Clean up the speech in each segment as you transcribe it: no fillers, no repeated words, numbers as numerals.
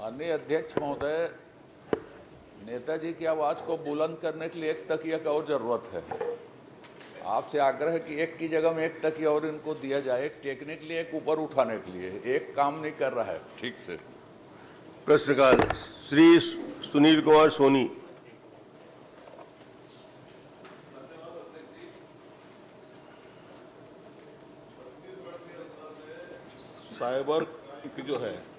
माननीय अध्यक्ष महोदय, नेताजी की आवाज को बुलंद करने के लिए एक तकिया का और जरूरत है। आपसे आग्रह है कि एक की जगह में एक तकिया और इनको दिया जाए, एक टेकने के लिए, एक ऊपर उठाने के लिए। एक काम नहीं कर रहा है ठीक से। प्रश्नकाल श्री सुनील कुमार सोनी। साइबर की जो है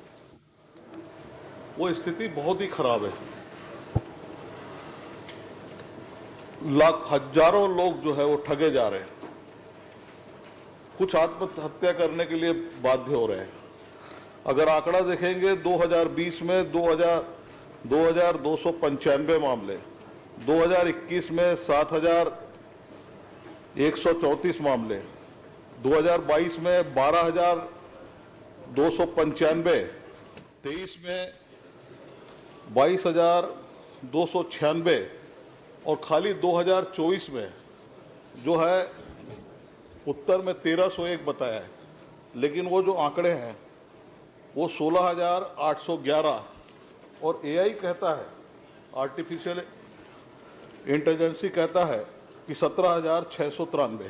वो स्थिति बहुत ही खराब है। हजारों लोग जो है वो ठगे जा रहे हैं, कुछ आत्महत्या करने के लिए बाध्य हो रहे हैं। अगर आंकड़ा देखेंगे 2020 में 2295 मामले, 2021 में 7134 मामले, 2022 में 12,295, 23 में 22,296 और खाली 2024 में जो है उत्तर में 1301 बताया है। लेकिन वो जो आंकड़े हैं वो 16,811 और एआई कहता है, आर्टिफिशियल इंटेलिजेंसी कहता है कि 17,693।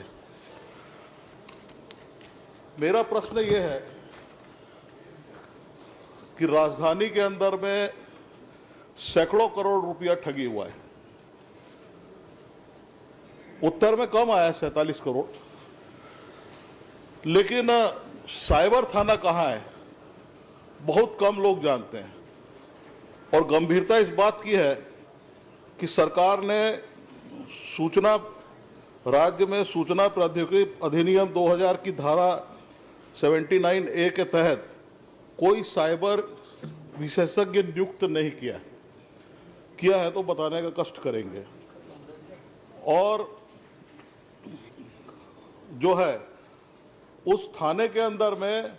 मेरा प्रश्न ये है कि राजधानी के अंदर में सैकड़ों करोड़ रुपया ठगी हुआ है, उत्तर में कम आया 47 करोड़। लेकिन साइबर थाना कहाँ है बहुत कम लोग जानते हैं। और गंभीरता इस बात की है कि सरकार ने राज्य में सूचना प्रौद्योगिकी अधिनियम 2000 की धारा 79A के तहत कोई साइबर विशेषज्ञ नियुक्त नहीं किया है तो बताने का कष्ट करेंगे। और जो है उस थाने के अंदर में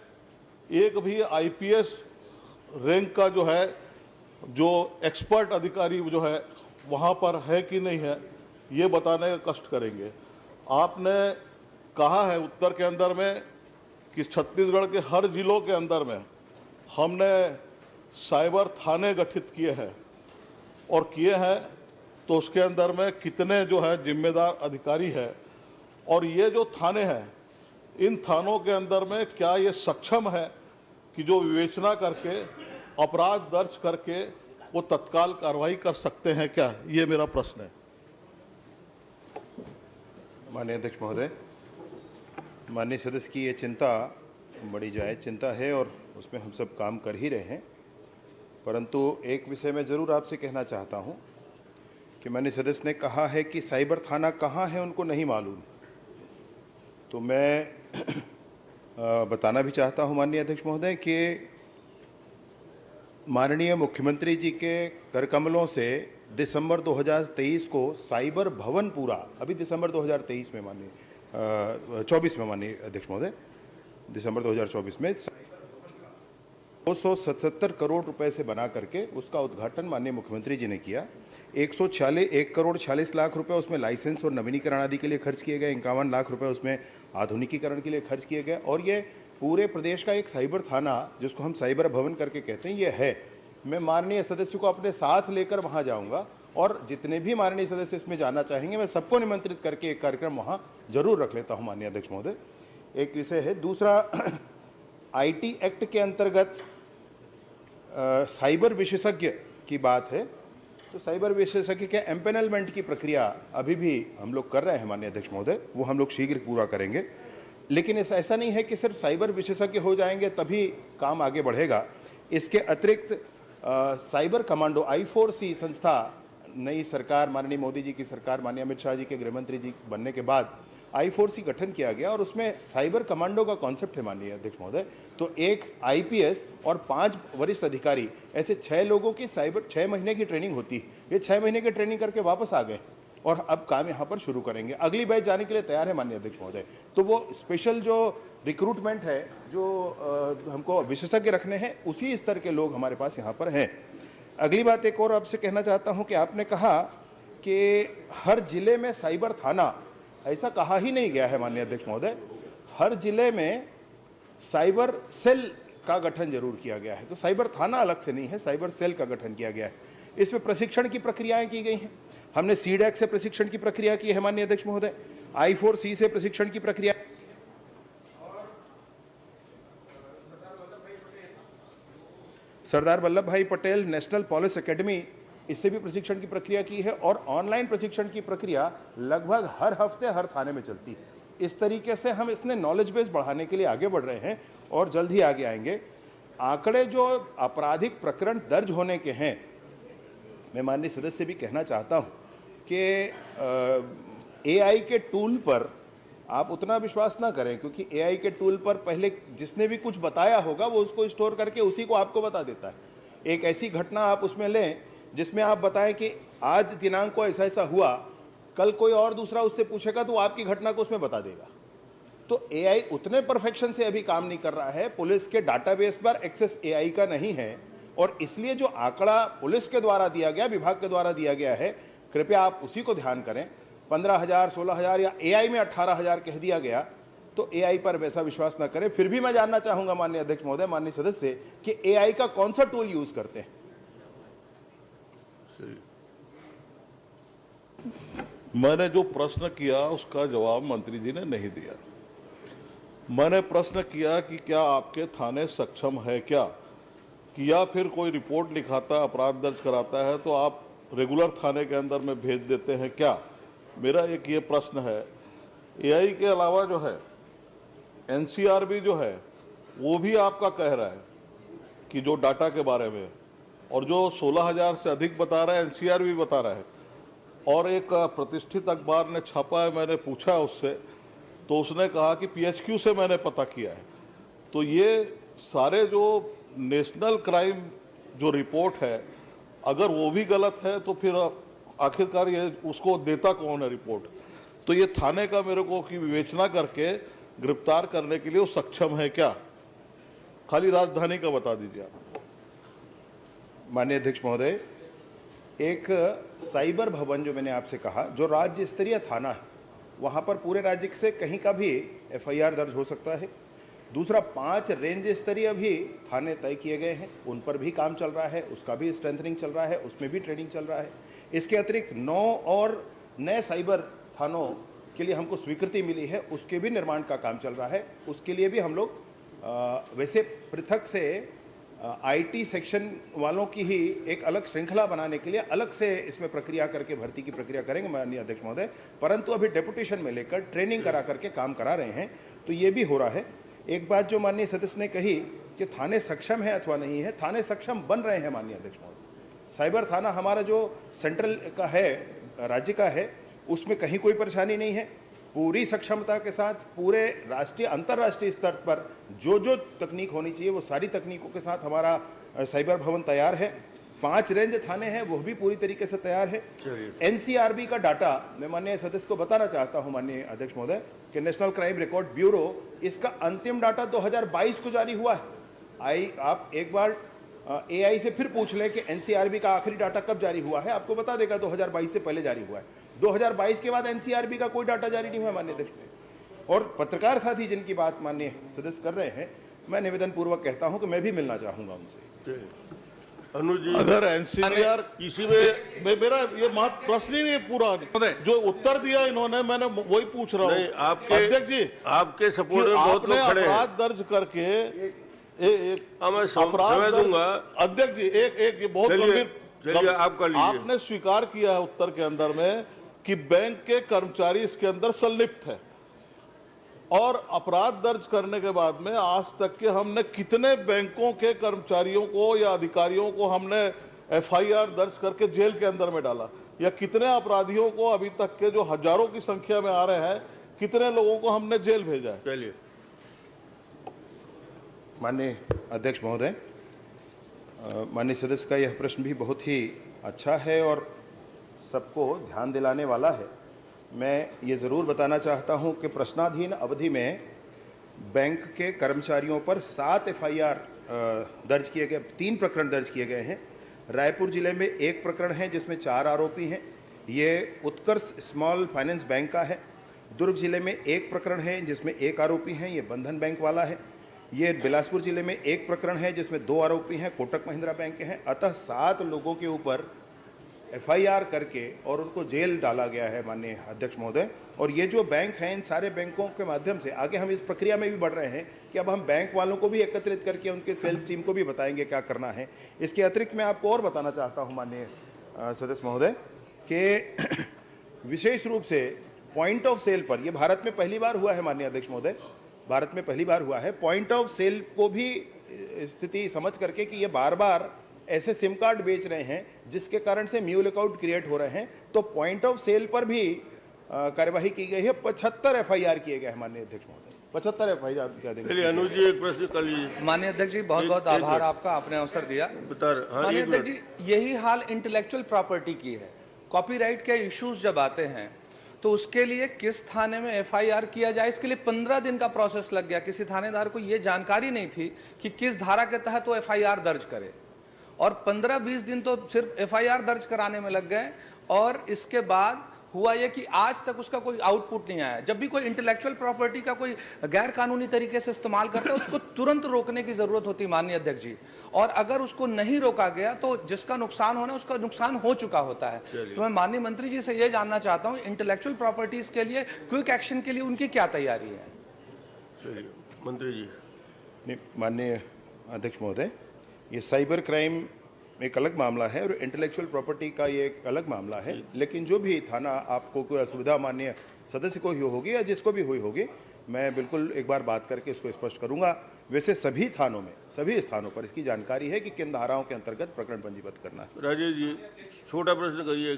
एक भी आईपीएस रैंक का जो है जो एक्सपर्ट अधिकारी जो है वहाँ पर है कि नहीं है, ये बताने का कष्ट करेंगे। आपने कहा है उत्तर के अंदर में कि छत्तीसगढ़ के हर जिलों के अंदर में हमने साइबर थाने गठित किए हैं और किए हैं, तो उसके अंदर में कितने जो है जिम्मेदार अधिकारी है और ये जो थाने हैं इन थानों के अंदर में क्या ये सक्षम है कि जो विवेचना करके अपराध दर्ज करके वो तत्काल कार्रवाई कर सकते हैं क्या? ये मेरा प्रश्न है। माननीय अध्यक्ष महोदय, माननीय सदस्य की ये चिंता बड़ी जायज़ चिंता है और उसमें हम सब काम कर ही रहे हैं। परंतु एक विषय मैं ज़रूर आपसे कहना चाहता हूं कि माननीय सदस्य ने कहा है कि साइबर थाना कहाँ है उनको नहीं मालूम। तो मैं बताना भी चाहता हूं माननीय अध्यक्ष महोदय कि माननीय मुख्यमंत्री जी के कर कमलों से दिसंबर 2023 को साइबर भवन पूरा, अभी दिसंबर 2023 में माननीय 24 में माननीय अध्यक्ष महोदय, दिसंबर 2024 में 277 करोड़ रुपए से बना करके उसका उद्घाटन माननीय मुख्यमंत्री जी ने किया। 1 करोड़ 46 लाख रुपए उसमें लाइसेंस और नवीनीकरण आदि के लिए खर्च किए गए, 51 लाख रुपए उसमें आधुनिकीकरण के लिए खर्च किए गए। और ये पूरे प्रदेश का एक साइबर थाना जिसको हम साइबर भवन करके कहते हैं ये है। मैं माननीय सदस्य को अपने साथ लेकर वहाँ जाऊँगा और जितने भी माननीय सदस्य इसमें जाना चाहेंगे मैं सबको निमंत्रित करके एक कार्यक्रम वहाँ जरूर रख लेता हूँ माननीय अध्यक्ष महोदय। एक विषय है। दूसरा, IT एक्ट के अंतर्गत साइबर विशेषज्ञ की बात है, तो साइबर विशेषज्ञ के एम्पेनलमेंट की प्रक्रिया अभी भी हम लोग कर रहे हैं माननीय अध्यक्ष महोदय, वो हम लोग शीघ्र पूरा करेंगे। लेकिन ऐसा नहीं है कि सिर्फ साइबर विशेषज्ञ हो जाएंगे तभी काम आगे बढ़ेगा। इसके अतिरिक्त साइबर कमांडो I4C संस्था नई सरकार, माननीय मोदी जी की सरकार, माननीय अमित शाह जी के गृहमंत्री जी बनने के बाद I4C गठन किया गया और उसमें साइबर कमांडो का कॉन्सेप्ट है माननीय अध्यक्ष महोदय। तो एक IPS और 5 वरिष्ठ अधिकारी, ऐसे 6 लोगों की साइबर 6 महीने की ट्रेनिंग होती है। ये 6 महीने की ट्रेनिंग करके वापस आ गए और अब काम यहाँ पर शुरू करेंगे। अगली बैच जाने के लिए तैयार है माननीय अध्यक्ष महोदय। तो वो स्पेशल जो रिक्रूटमेंट है, जो हमको विशेषज्ञ रखने हैं, उसी स्तर के लोग हमारे पास यहाँ पर हैं। अगली बात एक और आपसे कहना चाहता हूँ कि आपने कहा कि हर जिले में साइबर थाना, ऐसा कहा ही नहीं गया है माननीय अध्यक्ष महोदय। हर जिले में साइबर सेल का गठन जरूर किया गया है। तो साइबर थाना अलग से नहीं है, साइबर सेल का गठन किया गया है। इसमें प्रशिक्षण की प्रक्रियाएं की गई हैं। हमने सीडैक से प्रशिक्षण की प्रक्रिया की है माननीय अध्यक्ष महोदय, I4C से प्रशिक्षण की प्रक्रिया, सरदार वल्लभ भाई पटेल नेशनल पुलिस एकेडमी, इससे भी प्रशिक्षण की प्रक्रिया की है। और ऑनलाइन प्रशिक्षण की प्रक्रिया लगभग हर हफ्ते हर थाने में चलती है। इस तरीके से हम इसमें नॉलेज बेस बढ़ाने के लिए आगे बढ़ रहे हैं और जल्द ही आगे आएंगे। आंकड़े जो आपराधिक प्रकरण दर्ज होने के हैं, मैं माननीय सदस्य से भी कहना चाहता हूं कि AI के टूल पर आप उतना विश्वास ना करें, क्योंकि AI के टूल पर पहले जिसने भी कुछ बताया होगा वो उसको स्टोर करके उसी को आपको बता देता है। एक ऐसी घटना आप उसमें लें जिसमें आप बताएं कि आज दिनांक को ऐसा ऐसा हुआ, कल कोई और दूसरा उससे पूछेगा तो आपकी घटना को उसमें बता देगा। तो AI उतने परफेक्शन से अभी काम नहीं कर रहा है, पुलिस के डाटाबेस पर एक्सेस AI का नहीं है, और इसलिए जो आंकड़ा पुलिस के द्वारा दिया गया, विभाग के द्वारा दिया गया है, कृपया आप उसी को ध्यान करें। 15,000, 16,000 या AI में 18,000 कह दिया गया, तो AI पर वैसा विश्वास ना करें। फिर भी मैं जानना चाहूंगा माननीय अध्यक्ष महोदय, माननीय सदस्य कि AI का कौन सा टूल यूज करते हैं। मैंने जो प्रश्न किया उसका जवाब मंत्री जी ने नहीं दिया। मैंने प्रश्न किया कि क्या आपके थाने सक्षम है क्या, कि या फिर कोई रिपोर्ट लिखाता, अपराध दर्ज कराता है तो आप रेगुलर थाने के अंदर में भेज देते हैं क्या। मेरा एक ये प्रश्न है। AI के अलावा जो है NCRB जो है वो भी आपका कह रहा है कि जो डाटा के बारे में, और जो 16,000 से अधिक बता रहा है NCRB बता रहा है। और एक प्रतिष्ठित अखबार ने छापा है, मैंने पूछा उससे तो उसने कहा कि PHQ से मैंने पता किया है। तो ये सारे जो नेशनल क्राइम जो रिपोर्ट है, अगर वो भी गलत है तो फिर आखिरकार ये उसको देता कौन है रिपोर्ट। तो ये थाने का मेरे को की विवेचना करके गिरफ्तार करने के लिए वो सक्षम है क्या, खाली राजधानी का बता दीजिए आप। माननीय अध्यक्ष महोदय, एक साइबर भवन जो मैंने आपसे कहा, जो राज्य स्तरीय थाना है, वहाँ पर पूरे राज्य से कहीं का भी FIR दर्ज हो सकता है। दूसरा, 5 रेंज स्तरीय भी थाने तय किए गए हैं, उन पर भी काम चल रहा है, उसका भी स्ट्रेंथनिंग चल रहा है, उसमें भी ट्रेनिंग चल रहा है। इसके अतिरिक्त 9 और नए साइबर थानों के लिए हमको स्वीकृति मिली है, उसके भी निर्माण का काम चल रहा है। उसके लिए भी हम लोग वैसे पृथक से IT सेक्शन वालों की ही एक अलग श्रृंखला बनाने के लिए अलग से इसमें प्रक्रिया करके भर्ती की प्रक्रिया करेंगे माननीय अध्यक्ष महोदय, परंतु अभी डेपुटेशन में लेकर ट्रेनिंग करा करके काम करा रहे हैं, तो ये भी हो रहा है। एक बात जो माननीय सदस्य ने कही कि थाने सक्षम है अथवा नहीं है, थाने सक्षम बन रहे हैं माननीय अध्यक्ष महोदय। साइबर थाना हमारा जो सेंट्रल का है, राज्य का है, उसमें कहीं कोई परेशानी नहीं है। पूरी सक्षमता के साथ पूरे राष्ट्रीय अंतर्राष्ट्रीय स्तर पर जो जो तकनीक होनी चाहिए वो सारी तकनीकों के साथ हमारा साइबर भवन तैयार है। 5 रेंज थाने हैं, वो भी पूरी तरीके से तैयार है। NCRB का डाटा मैं माननीय सदस्य को बताना चाहता हूं माननीय अध्यक्ष महोदय कि नेशनल क्राइम रिकॉर्ड ब्यूरो, इसका अंतिम डाटा 2022 को जारी हुआ है। आप एक बार AI से फिर पूछ लें कि NCRB का आखिरी डाटा कब जारी हुआ है, आपको बता देगा 2022 से पहले जारी हुआ है। 2022 के बाद NCRB का कोई डाटा जारी नहीं हुआ माननीय अध्यक्ष। और पत्रकार साथी जिनकी बात माननीय सदस्य कर रहे हैं, मैं निवेदन पूर्वक कहता हूं कि मैं भी मिलना चाहूंगा उनसे। अनुज जी, अगर NCR इसी में मेरा ये प्रश्न ही नहीं पूरा जो उत्तर दिया इन्होंने, मैंने वही पूछ रहा नहीं, हूँ आपके अध्यक्ष जी, आपके सपोर्ट में बहुत आपने लोग खड़े हैं। अपराध दर्ज करके मैं समय दूंगा अध्यक्ष जी, एक ये बहुत चलिए गंभीर, आप कर लीजिए। आपने स्वीकार किया है उत्तर के अंदर में कि बैंक के कर्मचारी इसके अंदर संलिप्त है, और अपराध दर्ज करने के बाद में आज तक के हमने कितने बैंकों के कर्मचारियों को या अधिकारियों को हमने FIR दर्ज करके जेल के अंदर में डाला, या कितने अपराधियों को अभी तक के जो हजारों की संख्या में आ रहे हैं, कितने लोगों को हमने जेल भेजा है। चलिए। माननीय अध्यक्ष महोदय, माननीय सदस्य का यह प्रश्न भी बहुत ही अच्छा है और सबको ध्यान दिलाने वाला है। मैं ये ज़रूर बताना चाहता हूं कि प्रश्नाधीन अवधि में बैंक के कर्मचारियों पर 7 FIR दर्ज किए गए, 3 प्रकरण दर्ज किए गए हैं। रायपुर जिले में 1 प्रकरण है जिसमें 4 आरोपी हैं, ये उत्कर्ष स्मॉल फाइनेंस बैंक का है। दुर्ग जिले में 1 प्रकरण है जिसमें 1 आरोपी हैं, ये बंधन बैंक वाला है। ये बिलासपुर जिले में एक प्रकरण है जिसमें 2 आरोपी हैं, कोटक महिंद्रा बैंक के हैं, अतः 7 लोगों के ऊपर FIR करके और उनको जेल डाला गया है माननीय अध्यक्ष महोदय। और ये जो बैंक हैं, इन सारे बैंकों के माध्यम से आगे हम इस प्रक्रिया में भी बढ़ रहे हैं कि अब हम बैंक वालों को भी एकत्रित करके उनके सेल्स टीम को भी बताएंगे क्या करना है। इसके अतिरिक्त मैं आपको और बताना चाहता हूँ माननीय सदस्य महोदय कि विशेष रूप से पॉइंट ऑफ सेल पर, यह भारत में पहली बार हुआ है माननीय अध्यक्ष महोदय, भारत में पहली बार हुआ है, पॉइंट ऑफ सेल को भी स्थिति समझ करके कि ये बार बार ऐसे सिम कार्ड बेच रहे हैं जिसके कारण से म्यू लुकआउट क्रिएट हो रहे हैं, तो पॉइंट ऑफ सेल पर भी कार्यवाही की गई है। 75 FIR किए गए हैं माननीय अध्यक्ष महोदय, 75 FIR क्या देंगे। चलिए अनुज जी एक प्रश्न कर लीजिए। माननीय अध्यक्ष जी बहुत बहुत आभार आपका, आपने अवसर दिया। माननीय अध्यक्ष जी, यही हाल इंटेलेक्चुअल प्रॉपर्टी की है। कॉपीराइट के इश्यूज जब आते हैं तो उसके लिए किस थाने में FIR किया जाए, इसके लिए 15 दिन का प्रोसेस लग गया। किसी थानेदार को ये जानकारी नहीं थी कि किस धारा के तहत वो FIR दर्ज करे, और 15-20 दिन तो सिर्फ FIR दर्ज कराने में लग गए। और इसके बाद हुआ ये कि आज तक उसका कोई आउटपुट नहीं आया। जब भी कोई इंटेलेक्चुअल प्रॉपर्टी का कोई गैर कानूनी तरीके से इस्तेमाल करता है, उसको तुरंत रोकने की जरूरत होती है माननीय अध्यक्ष जी। और अगर उसको नहीं रोका गया तो जिसका नुकसान होना, उसका नुकसान हो चुका होता है। तो मैं माननीय मंत्री जी से ये जानना चाहता हूँ, इंटेलेक्चुअल प्रॉपर्टीज के लिए क्विक एक्शन के लिए उनकी क्या तैयारी है। चलिए मंत्री जी। नहीं, माननीय अध्यक्ष महोदय, ये साइबर क्राइम एक अलग मामला है और इंटेलेक्चुअल प्रॉपर्टी का ये एक अलग मामला है। लेकिन जो भी थाना आपको कोई असुविधा माननीय सदस्य को ही होगी या जिसको भी हुई होगी, मैं बिल्कुल एक बार बात करके इसको स्पष्ट करूंगा। वैसे सभी थानों में, सभी स्थानों पर इसकी जानकारी है कि किन धाराओं के अंतर्गत प्रकरण पंजीबद्ध करना है। राजेश जी छोटा प्रश्न करिए।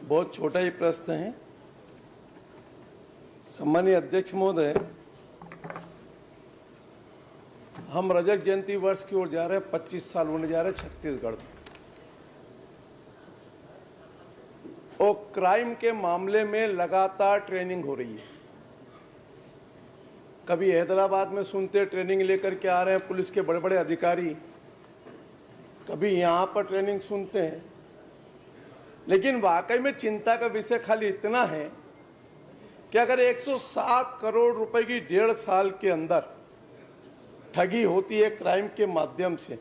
बहुत छोटा ही प्रश्न है। सम्मानीय अध्यक्ष महोदय, हम रजत जयंती वर्ष की ओर जा रहे हैं, 25 साल होने जा रहे हैं छत्तीसगढ़ में, और क्राइम के मामले में लगातार ट्रेनिंग हो रही है। कभी हैदराबाद में सुनते ट्रेनिंग लेकर के आ रहे हैं पुलिस के बड़े बड़े अधिकारी, कभी यहाँ पर ट्रेनिंग सुनते हैं। लेकिन वाकई में चिंता का विषय खाली इतना है कि अगर 107 करोड़ रुपए की 1.5 साल के अंदर ठगी होती है क्राइम के माध्यम से,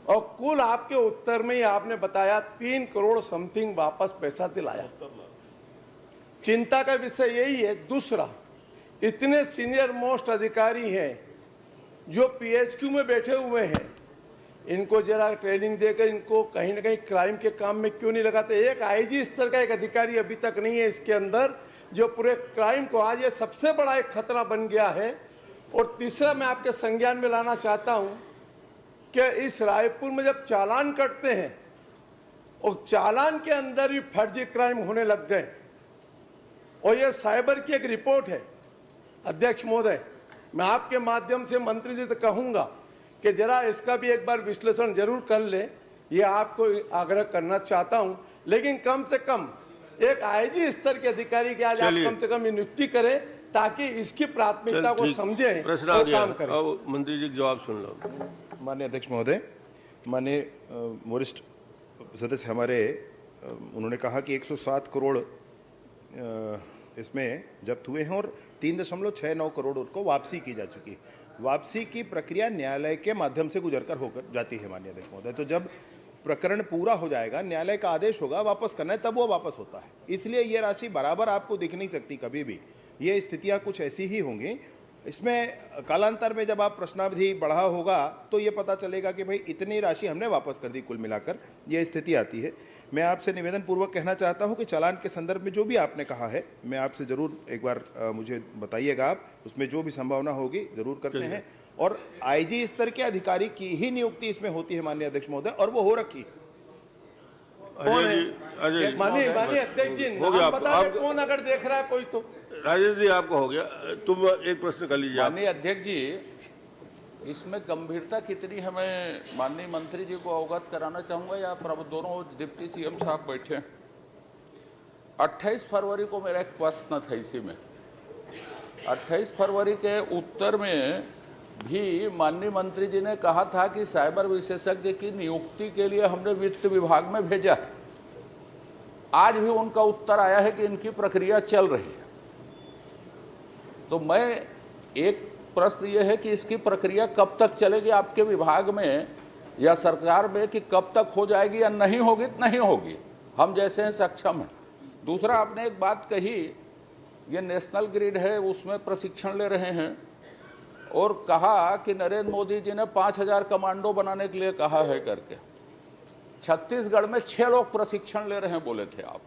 और कुल आपके उत्तर में ही आपने बताया 3 करोड़ समथिंग वापस पैसा दिलाया, चिंता का विषय यही है। दूसरा, इतने सीनियर मोस्ट अधिकारी हैं जो PHQ में बैठे हुए हैं, इनको जरा ट्रेनिंग देकर इनको कहीं ना कहीं क्राइम के काम में क्यों नहीं लगाते। एक IG स्तर का एक अधिकारी अभी तक नहीं है इसके अंदर, जो पूरे क्राइम को, आज ये सबसे बड़ा एक खतरा बन गया है। और तीसरा, मैं आपके संज्ञान में लाना चाहता हूं कि इस रायपुर में जब चालान कटते हैं और चालान के अंदर भी फर्जी क्राइम होने लग गए, और यह साइबर की एक रिपोर्ट है। अध्यक्ष महोदय, मैं आपके माध्यम से मंत्री जी से कहूंगा कि जरा इसका भी एक बार विश्लेषण जरूर कर ले, ये आपको आग्रह करना चाहता हूं। लेकिन कम से कम एक IG स्तर के अधिकारी की आज आप कम से कम नियुक्ति करें, ताकि इसकी प्राथमिकता को समझें और काम करें। अब मंत्री जी जवाब सुन लो। माननीय अध्यक्ष महोदय, माननीय वरिष्ठ सदस्य हमारे, उन्होंने कहा कि 107 करोड़ इसमें जब्त हुए हैं और 3.69 करोड़ उनको वापसी की जा चुकी है। वापसी की प्रक्रिया न्यायालय के माध्यम से गुजरकर होकर जाती है माननीय अध्यक्ष महोदय। तो जब प्रकरण पूरा हो जाएगा, न्यायालय का आदेश होगा वापस करना है, तब वो वापस होता है। इसलिए ये राशि बराबर आपको दिख नहीं सकती कभी भी, ये स्थितियां कुछ ऐसी ही होंगी। इसमें कालांतर में जब आप प्रश्नावधि बढ़ा होगा तो ये पता चलेगा कि भाई इतनी राशि हमने वापस कर दी, कुल मिलाकर ये स्थिति आती है। मैं आपसे निवेदन पूर्वक कहना चाहता हूं कि चालान के संदर्भ में जो भी आपने कहा है, मैं आपसे ज़रूर एक बार मुझे बताइएगा, आप उसमें जो भी संभावना होगी ज़रूर करते हैं। और IG स्तर के अधिकारी की ही नियुक्ति इसमें होती है माननीय अध्यक्ष महोदय, और वो हो रखी। माननीय अध्यक्ष जी, नाम बता दें कौन, अगर देख रहा है कोई तो। राजेश जी आपको हो गया, तुम एक प्रश्न कर लीजिए। माननीय अध्यक्ष जी, इसमें गंभीरता कितनी है, मैं माननीय मंत्री जी को अवगत कराना चाहूँगा, या दोनों डिप्टी CM साहब बैठे हैं। 28 फरवरी को मेरा एक प्रश्न था इसी में। 28 फरवरी के उत्तर में भी माननीय मंत्री जी ने कहा था कि साइबर विशेषज्ञ की नियुक्ति के लिए हमने वित्त विभाग में भेजा है। आज भी उनका उत्तर आया है कि इनकी प्रक्रिया चल रही है। तो मैं एक प्रश्न ये है कि इसकी प्रक्रिया कब तक चलेगी आपके विभाग में या सरकार में, कि कब तक हो जाएगी या नहीं होगी तो नहीं होगी, हम जैसे हैं सक्षम हैं। दूसरा, आपने एक बात कही, ये नेशनल ग्रिड है, उसमें प्रशिक्षण ले रहे हैं और कहा कि नरेंद्र मोदी जी ने 5000 कमांडो बनाने के लिए कहा है करके। छत्तीसगढ़ में 6 लोग प्रशिक्षण ले रहे हैं बोले थे आप।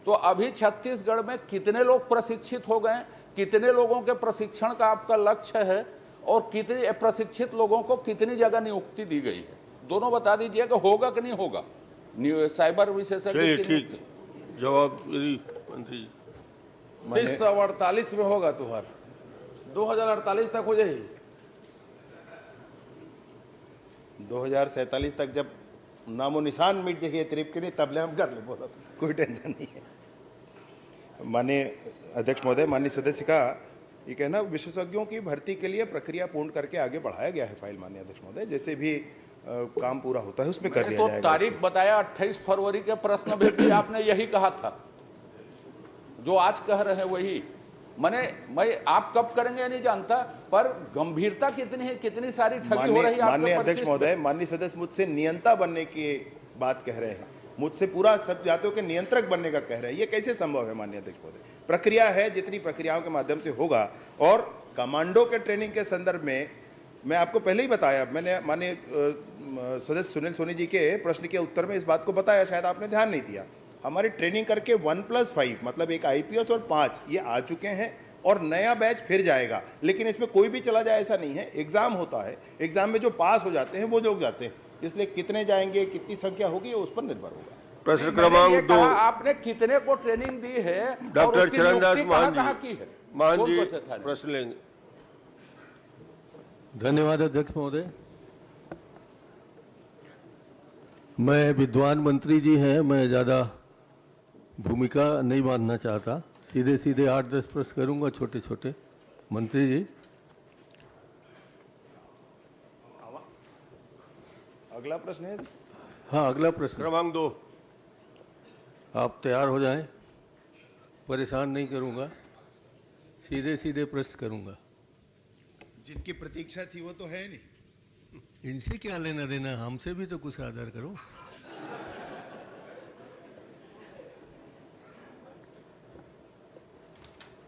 तो अभी छत्तीसगढ़ में कितने लोग प्रशिक्षित हो गए, कितने लोगों के प्रशिक्षण का आपका लक्ष्य है और कितने प्रशिक्षित लोगों को कितनी जगह नियुक्ति दी गई है, दोनों बता दीजिए कि होगा कि नहीं होगा साइबर विशेषज्ञ की नियुक्ति। जवाब मंत्री जी। 1948 में होगा तुहार, 2048 तक हो जाएगी। 2047 तक जब नामो निशान मिट जाइए ट्रिप के लिए, तब ले हम कर ले, बोलो कोई टेंशन नहीं है। माननीय अध्यक्ष महोदय, माननीय सदस्य का ये कहना, विशेषज्ञों की भर्ती के लिए प्रक्रिया पूर्ण करके आगे बढ़ाया गया है फाइल। माननीय अध्यक्ष महोदय, जैसे भी काम पूरा होता है उसमें कर लिया जाएगा। तारीख बताया 28 फरवरी के प्रश्न में भी आपने यही कहा था, जो आज कह रहे हैं वही। मैं आप कब करेंगे नहीं जानता, पर गंभीरता कितनी है, कितनी सारी ठगी हो रही है। माननीय अध्यक्ष महोदय, माननीय सदस्य मुझसे नियंता बनने की बात कह रहे हैं, मुझसे पूरा सब जातियों के नियंत्रक बनने का कह रहे हैं। ये कैसे संभव है माननीय अध्यक्ष महोदय? प्रक्रिया है, जितनी प्रक्रियाओं के माध्यम से होगा। और कमांडो के ट्रेनिंग के संदर्भ में मैं आपको पहले ही बताया, मैंने माननीय सदस्य सुनील सोनी जी के प्रश्न के उत्तर में इस बात को बताया, शायद आपने ध्यान नहीं दिया। हमारी ट्रेनिंग करके 1+5 मतलब एक IPS और 5 ये आ चुके हैं और नया बैच फिर जाएगा। लेकिन इसमें कोई भी चला जाए ऐसा नहीं है, एग्जाम होता है, एग्जाम में जो पास हो जाते हैं वो लोग जाते हैं, इसलिए कितने जाएंगे, कितनी संख्या होगी, उस पर निर्भर होगा। प्रश्न क्रमांक 2, आपने कितने को ट्रेनिंग दी है? डॉक्टर चरणदास मान जी, मान जी प्रश्न प्रश्न लेंगे। धन्यवाद अध्यक्ष महोदय। मैं विद्वान मंत्री जी हैं, मैं ज़्यादा भूमिका नहीं बांधना चाहता, सीधे सीधे 8-10 प्रश्न करूंगा छोटे छोटे। मंत्री जी, अगला प्रश्न है। हाँ, अगला प्रश्न क्रमांक 2। आप तैयार हो जाएं, परेशान नहीं करूंगा, सीधे सीधे प्रश्न करूंगा। जिनकी प्रतीक्षा थी वो तो है नहीं, इनसे क्या लेना देना, हमसे भी तो कुछ आदर करो।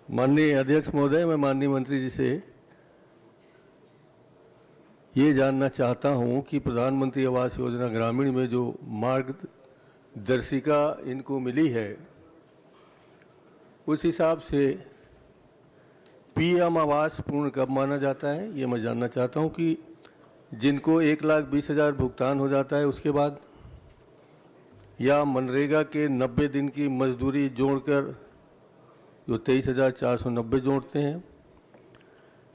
माननीय अध्यक्ष महोदय, मैं माननीय मंत्री जी से ये जानना चाहता हूं कि प्रधानमंत्री आवास योजना ग्रामीण में जो मार्गदर्शिका इनको मिली है, उस हिसाब से PM आवास पूर्ण कब माना जाता है, ये मैं जानना चाहता हूं कि जिनको 1,20,000 भुगतान हो जाता है उसके बाद, या मनरेगा के 90 दिन की मजदूरी जोड़कर जो 23,490 जोड़ते हैं,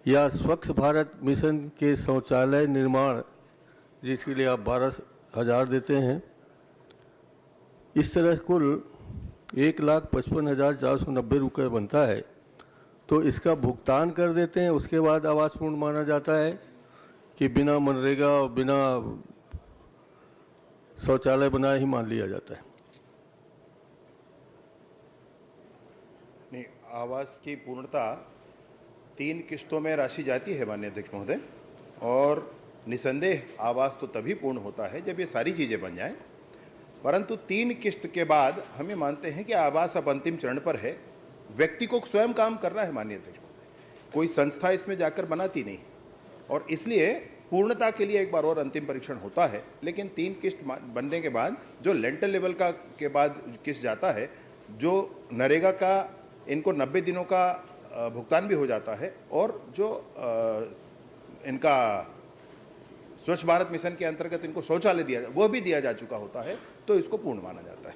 या स्वच्छ भारत मिशन के शौचालय निर्माण जिसके लिए आप 12,000 देते हैं। इस तरह कुल 1,55,490 रुपये बनता है, तो इसका भुगतान कर देते हैं, उसके बाद आवास पूर्ण माना जाता है कि बिना मनरेगा और बिना शौचालय बनाए ही मान लिया जाता है? नहीं, आवास की पूर्णता 3 किस्तों में राशि जाती है माननीय अध्यक्ष महोदय, और निसंदेह आवास तो तभी पूर्ण होता है जब ये सारी चीज़ें बन जाएं। परंतु 3 किस्त के बाद हम ये मानते हैं कि आवास अब अंतिम चरण पर है, व्यक्ति को स्वयं काम करना है माननीय अध्यक्ष महोदय, कोई संस्था इसमें जाकर बनाती नहीं, और इसलिए पूर्णता के लिए एक बार और अंतिम परीक्षण होता है। लेकिन 3 किस्त बनने के बाद जो लेंटल लेवल का के बाद किस्त जाता है, जो नरेगा का इनको 90 दिनों का भुगतान भी हो जाता है, और जो इनका स्वच्छ भारत मिशन के अंतर्गत इनको शौचालय दिया वो भी दिया जा चुका होता है, तो इसको पूर्ण माना जाता है।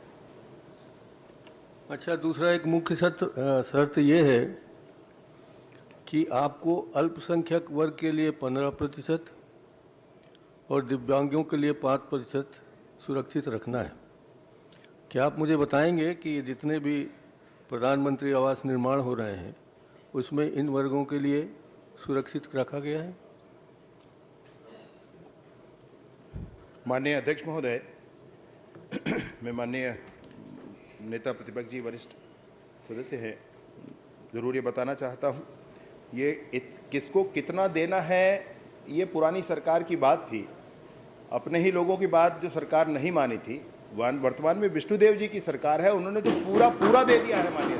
अच्छा, दूसरा एक मुख्य शर्त ये है कि आपको अल्पसंख्यक वर्ग के लिए 15% और दिव्यांगों के लिए 5% सुरक्षित रखना है। क्या आप मुझे बताएंगे कि जितने भी प्रधानमंत्री आवास निर्माण हो रहे हैं उसमें इन वर्गों के लिए सुरक्षित रखा गया है? माननीय अध्यक्ष महोदय, मैं माननीय नेता प्रतिपक्ष जी वरिष्ठ सदस्य हैं, जरूर ये बताना चाहता हूँ ये किसको कितना देना है, ये पुरानी सरकार की बात थी, अपने ही लोगों की बात जो सरकार नहीं मानी थी। वर्तमान में विष्णुदेव जी की सरकार है, उन्होंने तो पूरा पूरा दे दिया है माननीय।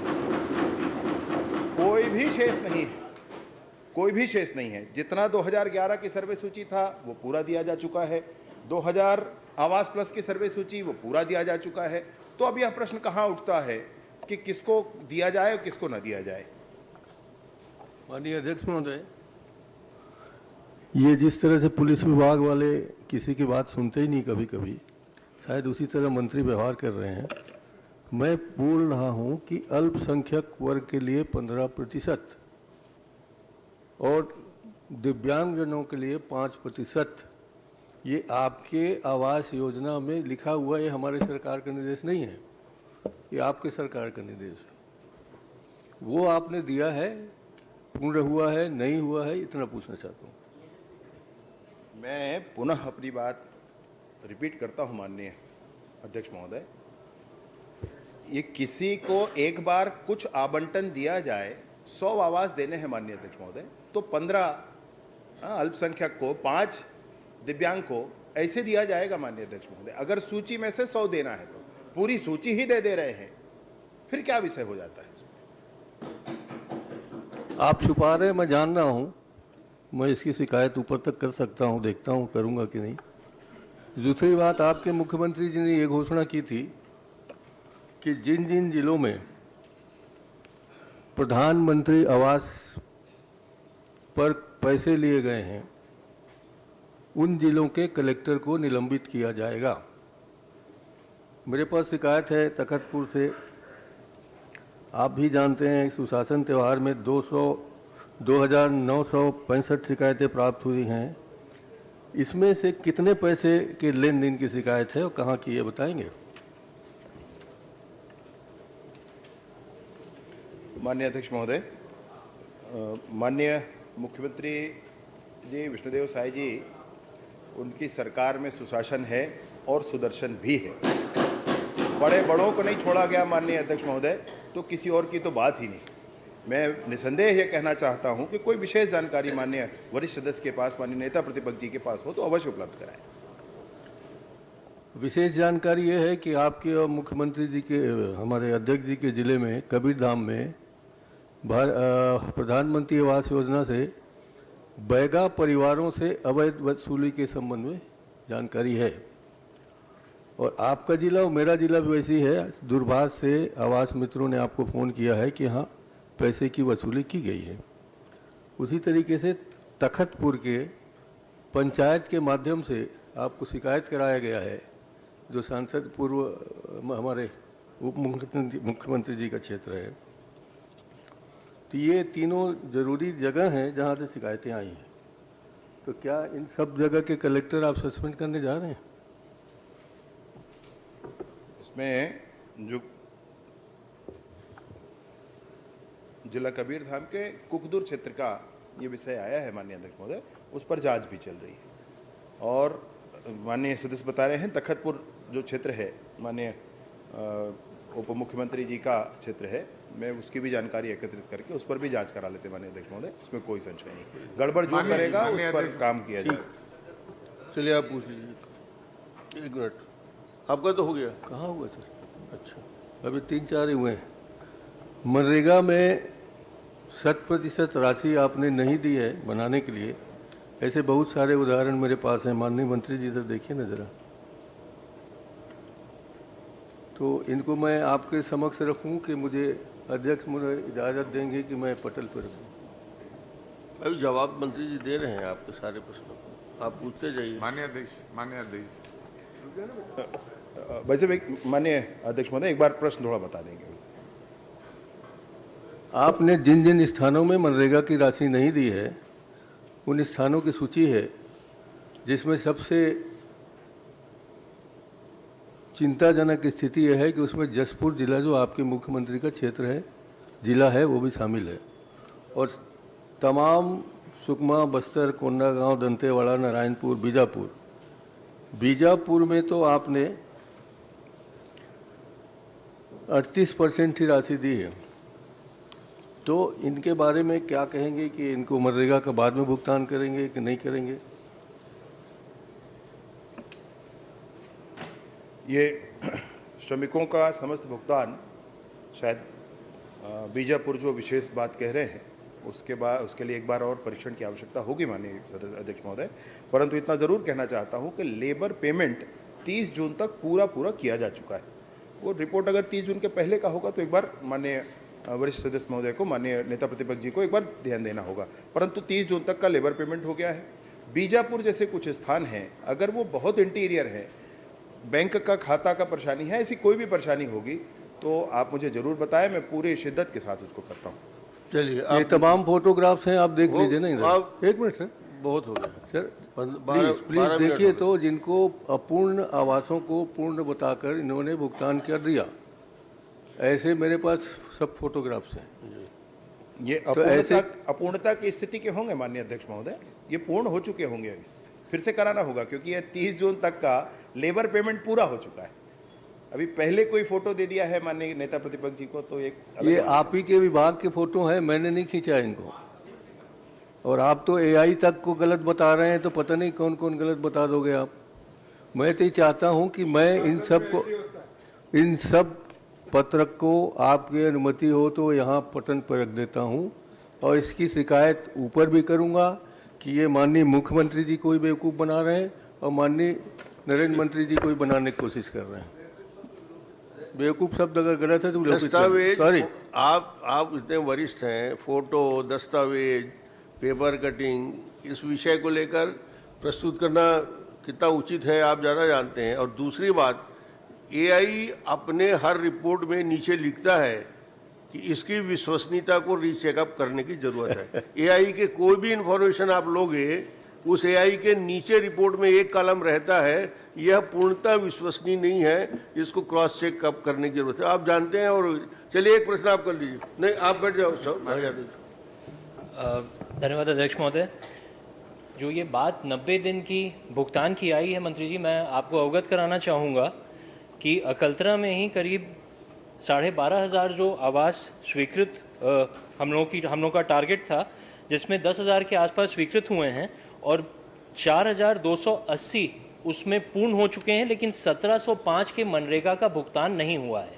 कोई भी शेष नहीं है, कोई भी शेष नहीं है। जितना 2011 की सर्वे सूची था वो पूरा दिया जा चुका है, 2000 आवास प्लस की सर्वे सूची वो पूरा दिया जा चुका है। तो अब यह प्रश्न कहाँ उठता है कि किसको दिया जाए और किसको न दिया जाए। माननीय अध्यक्ष महोदय, ये जिस तरह से पुलिस विभाग वाले किसी की बात सुनते ही नहीं, कभी कभी शायद उसी तरह मंत्री व्यवहार कर रहे हैं। मैं बोल रहा हूं कि अल्पसंख्यक वर्ग के लिए 15% और दिव्यांगजनों के लिए 5%, ये आपके आवास योजना में लिखा हुआ, ये हमारे सरकार का निर्देश नहीं है, ये आपके सरकार का निर्देश है। वो आपने दिया है, पूर्ण हुआ है नहीं हुआ है, इतना पूछना चाहता हूँ। मैं पुनः अपनी बात रिपीट करता हूं माननीय अध्यक्ष महोदय, ये किसी को एक बार कुछ आवंटन दिया जाए, 100 आवास देने हैं माननीय अध्यक्ष महोदय, तो 15 अल्पसंख्यक को, 5 दिव्यांग को ऐसे दिया जाएगा माननीय अध्यक्ष महोदय। अगर सूची में से 100 देना है तो पूरी सूची ही दे रहे हैं, फिर क्या विषय हो जाता है इसमें? आप छुपा रहे हैं, मैं जान रहा हूँ, मैं इसकी शिकायत ऊपर तक कर सकता हूँ, देखता हूँ करूँगा कि नहीं। दूसरी बात, आपके मुख्यमंत्री जी ने ये घोषणा की थी कि जिन जिन जिलों में प्रधानमंत्री आवास पर पैसे लिए गए हैं उन जिलों के कलेक्टर को निलंबित किया जाएगा। मेरे पास शिकायत है तखतपुर से। आप भी जानते हैं सुशासन त्यौहार में 2,965 शिकायतें प्राप्त हुई हैं। इसमें से कितने पैसे के लेन देन की शिकायत है और कहाँ की, ये बताएंगे? माननीय अध्यक्ष महोदय, माननीय मुख्यमंत्री जी विष्णुदेव साय जी, उनकी सरकार में सुशासन है और सुदर्शन भी है। बड़े बड़ों को नहीं छोड़ा गया माननीय अध्यक्ष महोदय, तो किसी और की तो बात ही नहीं। मैं निसंदेह ये कहना चाहता हूं कि कोई विशेष जानकारी माननीय वरिष्ठ सदस्य के पास, माननीय नेता प्रतिपक्ष जी के पास हो तो अवश्य उपलब्ध कराएं। विशेष जानकारी ये है कि आपके और मुख्यमंत्री जी के, हमारे अध्यक्ष जी के ज़िले में कबीरधाम में प्रधानमंत्री आवास योजना से बैगा परिवारों से अवैध वसूली के संबंध में जानकारी है। और आपका जिला और मेरा जिला भी वैसी है। दूरभाष से आवास मित्रों ने आपको फ़ोन किया है कि हाँ पैसे की वसूली की गई है। उसी तरीके से तखतपुर के पंचायत के माध्यम से आपको शिकायत कराया गया है, जो सांसद पूर्व हमारे उप मुख्यमंत्री जी का क्षेत्र है। तो ये तीनों जरूरी जगह हैं जहाँ से शिकायतें आई हैं। तो क्या इन सब जगह के कलेक्टर आप सस्पेंड करने जा रहे हैं? इसमें जो जिला कबीरधाम के कुकदुर क्षेत्र का ये विषय आया है माननीय अध्यक्ष महोदय, उस पर जांच भी चल रही है। और माननीय सदस्य बता रहे हैं तखतपुर जो क्षेत्र है माननीय उप मुख्यमंत्री जी का क्षेत्र है, मैं उसकी भी जानकारी एकत्रित करके उस पर भी जांच करा लेते माननीय अध्यक्ष महोदय, उसमें कोई संशय नहीं। गड़बड़ जो करेगा उस पर काम किया जाएगा। चलिए आप पूछ लीजिए। 1 मिनट, आपका तो हो गया। कहाँ हुआ सर? अच्छा, अभी 3-4 ही हुए हैं। मनरेगा में 100% राशि आपने नहीं दी है बनाने के लिए, ऐसे बहुत सारे उदाहरण मेरे पास हैं। माननीय मंत्री जी, सर देखिए ना ज़रा, तो इनको मैं आपके समक्ष रखूं कि मुझे अध्यक्ष मुझे इजाज़त देंगे कि मैं पटल पर रखूं? अभी जवाब मंत्री जी दे रहे हैं आपके सारे प्रश्नों को, आप पूछते जाइए। माननीय अध्यक्ष वैसे माननीय अध्यक्ष महोदय एक बार प्रश्न थोड़ा बता देंगे। आपने जिन जिन स्थानों में मनरेगा की राशि नहीं दी है उन स्थानों की सूची है, जिसमें सबसे चिंताजनक स्थिति यह है कि उसमें जसपुर जिला, जो आपके मुख्यमंत्री का क्षेत्र है, जिला है, वो भी शामिल है। और तमाम सुकमा, बस्तर, कोंडागांव, दंतेवाड़ा, नारायणपुर, बीजापुर में तो आपने 38% ही राशि दी है। तो इनके बारे में क्या कहेंगे कि इनको मनरेगा का बाद में भुगतान करेंगे कि नहीं करेंगे? ये श्रमिकों का समस्त भुगतान शायद बीजापुर जो विशेष बात कह रहे हैं उसके लिए एक बार और परीक्षण की आवश्यकता होगी माननीय अध्यक्ष महोदय। परंतु इतना ज़रूर कहना चाहता हूं कि लेबर पेमेंट 30 जून तक पूरा किया जा चुका है। वो रिपोर्ट अगर 30 जून के पहले का होगा तो एक बार माननीय वरिष्ठ सदस्य महोदय को, माननीय नेता प्रतिपक्ष जी को एक बार ध्यान देना होगा। परंतु 30 जून तक का लेबर पेमेंट हो गया है। बीजापुर जैसे कुछ स्थान हैं, अगर वो बहुत इंटीरियर है, बैंक का खाता का परेशानी है, ऐसी कोई भी परेशानी होगी तो आप मुझे ज़रूर बताएं, मैं पूरी शिद्दत के साथ उसको करता हूँ। चलिए, ये तमाम फोटोग्राफ्स हैं, आप देख लीजिए ना इधर। एक मिनट सर, बहुत हो गया सर प्लीज देखिए। तो जिनको अपूर्ण आवासों को पूर्ण बताकर इन्होंने भुगतान कर दिया, ऐसे मेरे पास सब फोटोग्राफ्स हैं। ये तो ऐसे अपूर्णता की स्थिति के होंगे माननीय अध्यक्ष महोदय, ये पूर्ण हो चुके होंगे। अभी फिर से कराना होगा क्योंकि ये 30 जून तक का लेबर पेमेंट पूरा हो चुका है। अभी पहले कोई फोटो दे दिया है माननीय नेता प्रतिपक्ष जी को तो ये आप ही के विभाग के फोटो हैं, मैंने नहीं खींचा इनको। और आप तो एआई तक को गलत बता रहे हैं, तो पता नहीं कौन कौन गलत बता दोगे आप। मैं तो चाहता हूं कि मैं इन सब पत्रक को आपकी अनुमति हो तो यहाँ पटन पर रख देता हूँ और इसकी शिकायत ऊपर भी करूँगा कि ये माननीय मुख्यमंत्री जी को ही बेवकूफ़ बना रहे हैं और माननीय नरेंद्र मंत्री जी को ही बनाने की कोशिश कर रहे हैं। बेवकूफ़ शब्द अगर गलत है तो दस्तावेज, सॉरी। आप इतने वरिष्ठ हैं, फोटो, दस्तावेज, पेपर कटिंग, इस विषय को लेकर प्रस्तुत करना कितना उचित है आप ज़्यादा जानते हैं। और दूसरी बात, एआई अपने हर रिपोर्ट में नीचे लिखता है कि इसकी विश्वसनीयता को रीचेकअप करने की जरूरत है। एआई के कोई भी इंफॉर्मेशन आप लोगे, उस एआई के नीचे रिपोर्ट में एक कॉलम रहता है, यह पूर्णतः विश्वसनीय नहीं है, इसको क्रॉस चेक अप करने की जरूरत है, आप जानते हैं। और चलिए एक प्रश्न आप कर लीजिए। नहीं, आप बैठ जाओ सब। धन्यवाद अध्यक्ष महोदय। जो ये बात 90 दिन की भुगतान की आई है मंत्री जी, मैं आपको अवगत कराना चाहूँगा कि अकलतरा में ही करीब 12,500 जो आवास स्वीकृत हम लोगों का टारगेट था, जिसमें 10,000 के आसपास स्वीकृत हुए हैं और 4,280 उसमें पूर्ण हो चुके हैं, लेकिन 1,705 के मनरेगा का भुगतान नहीं हुआ है।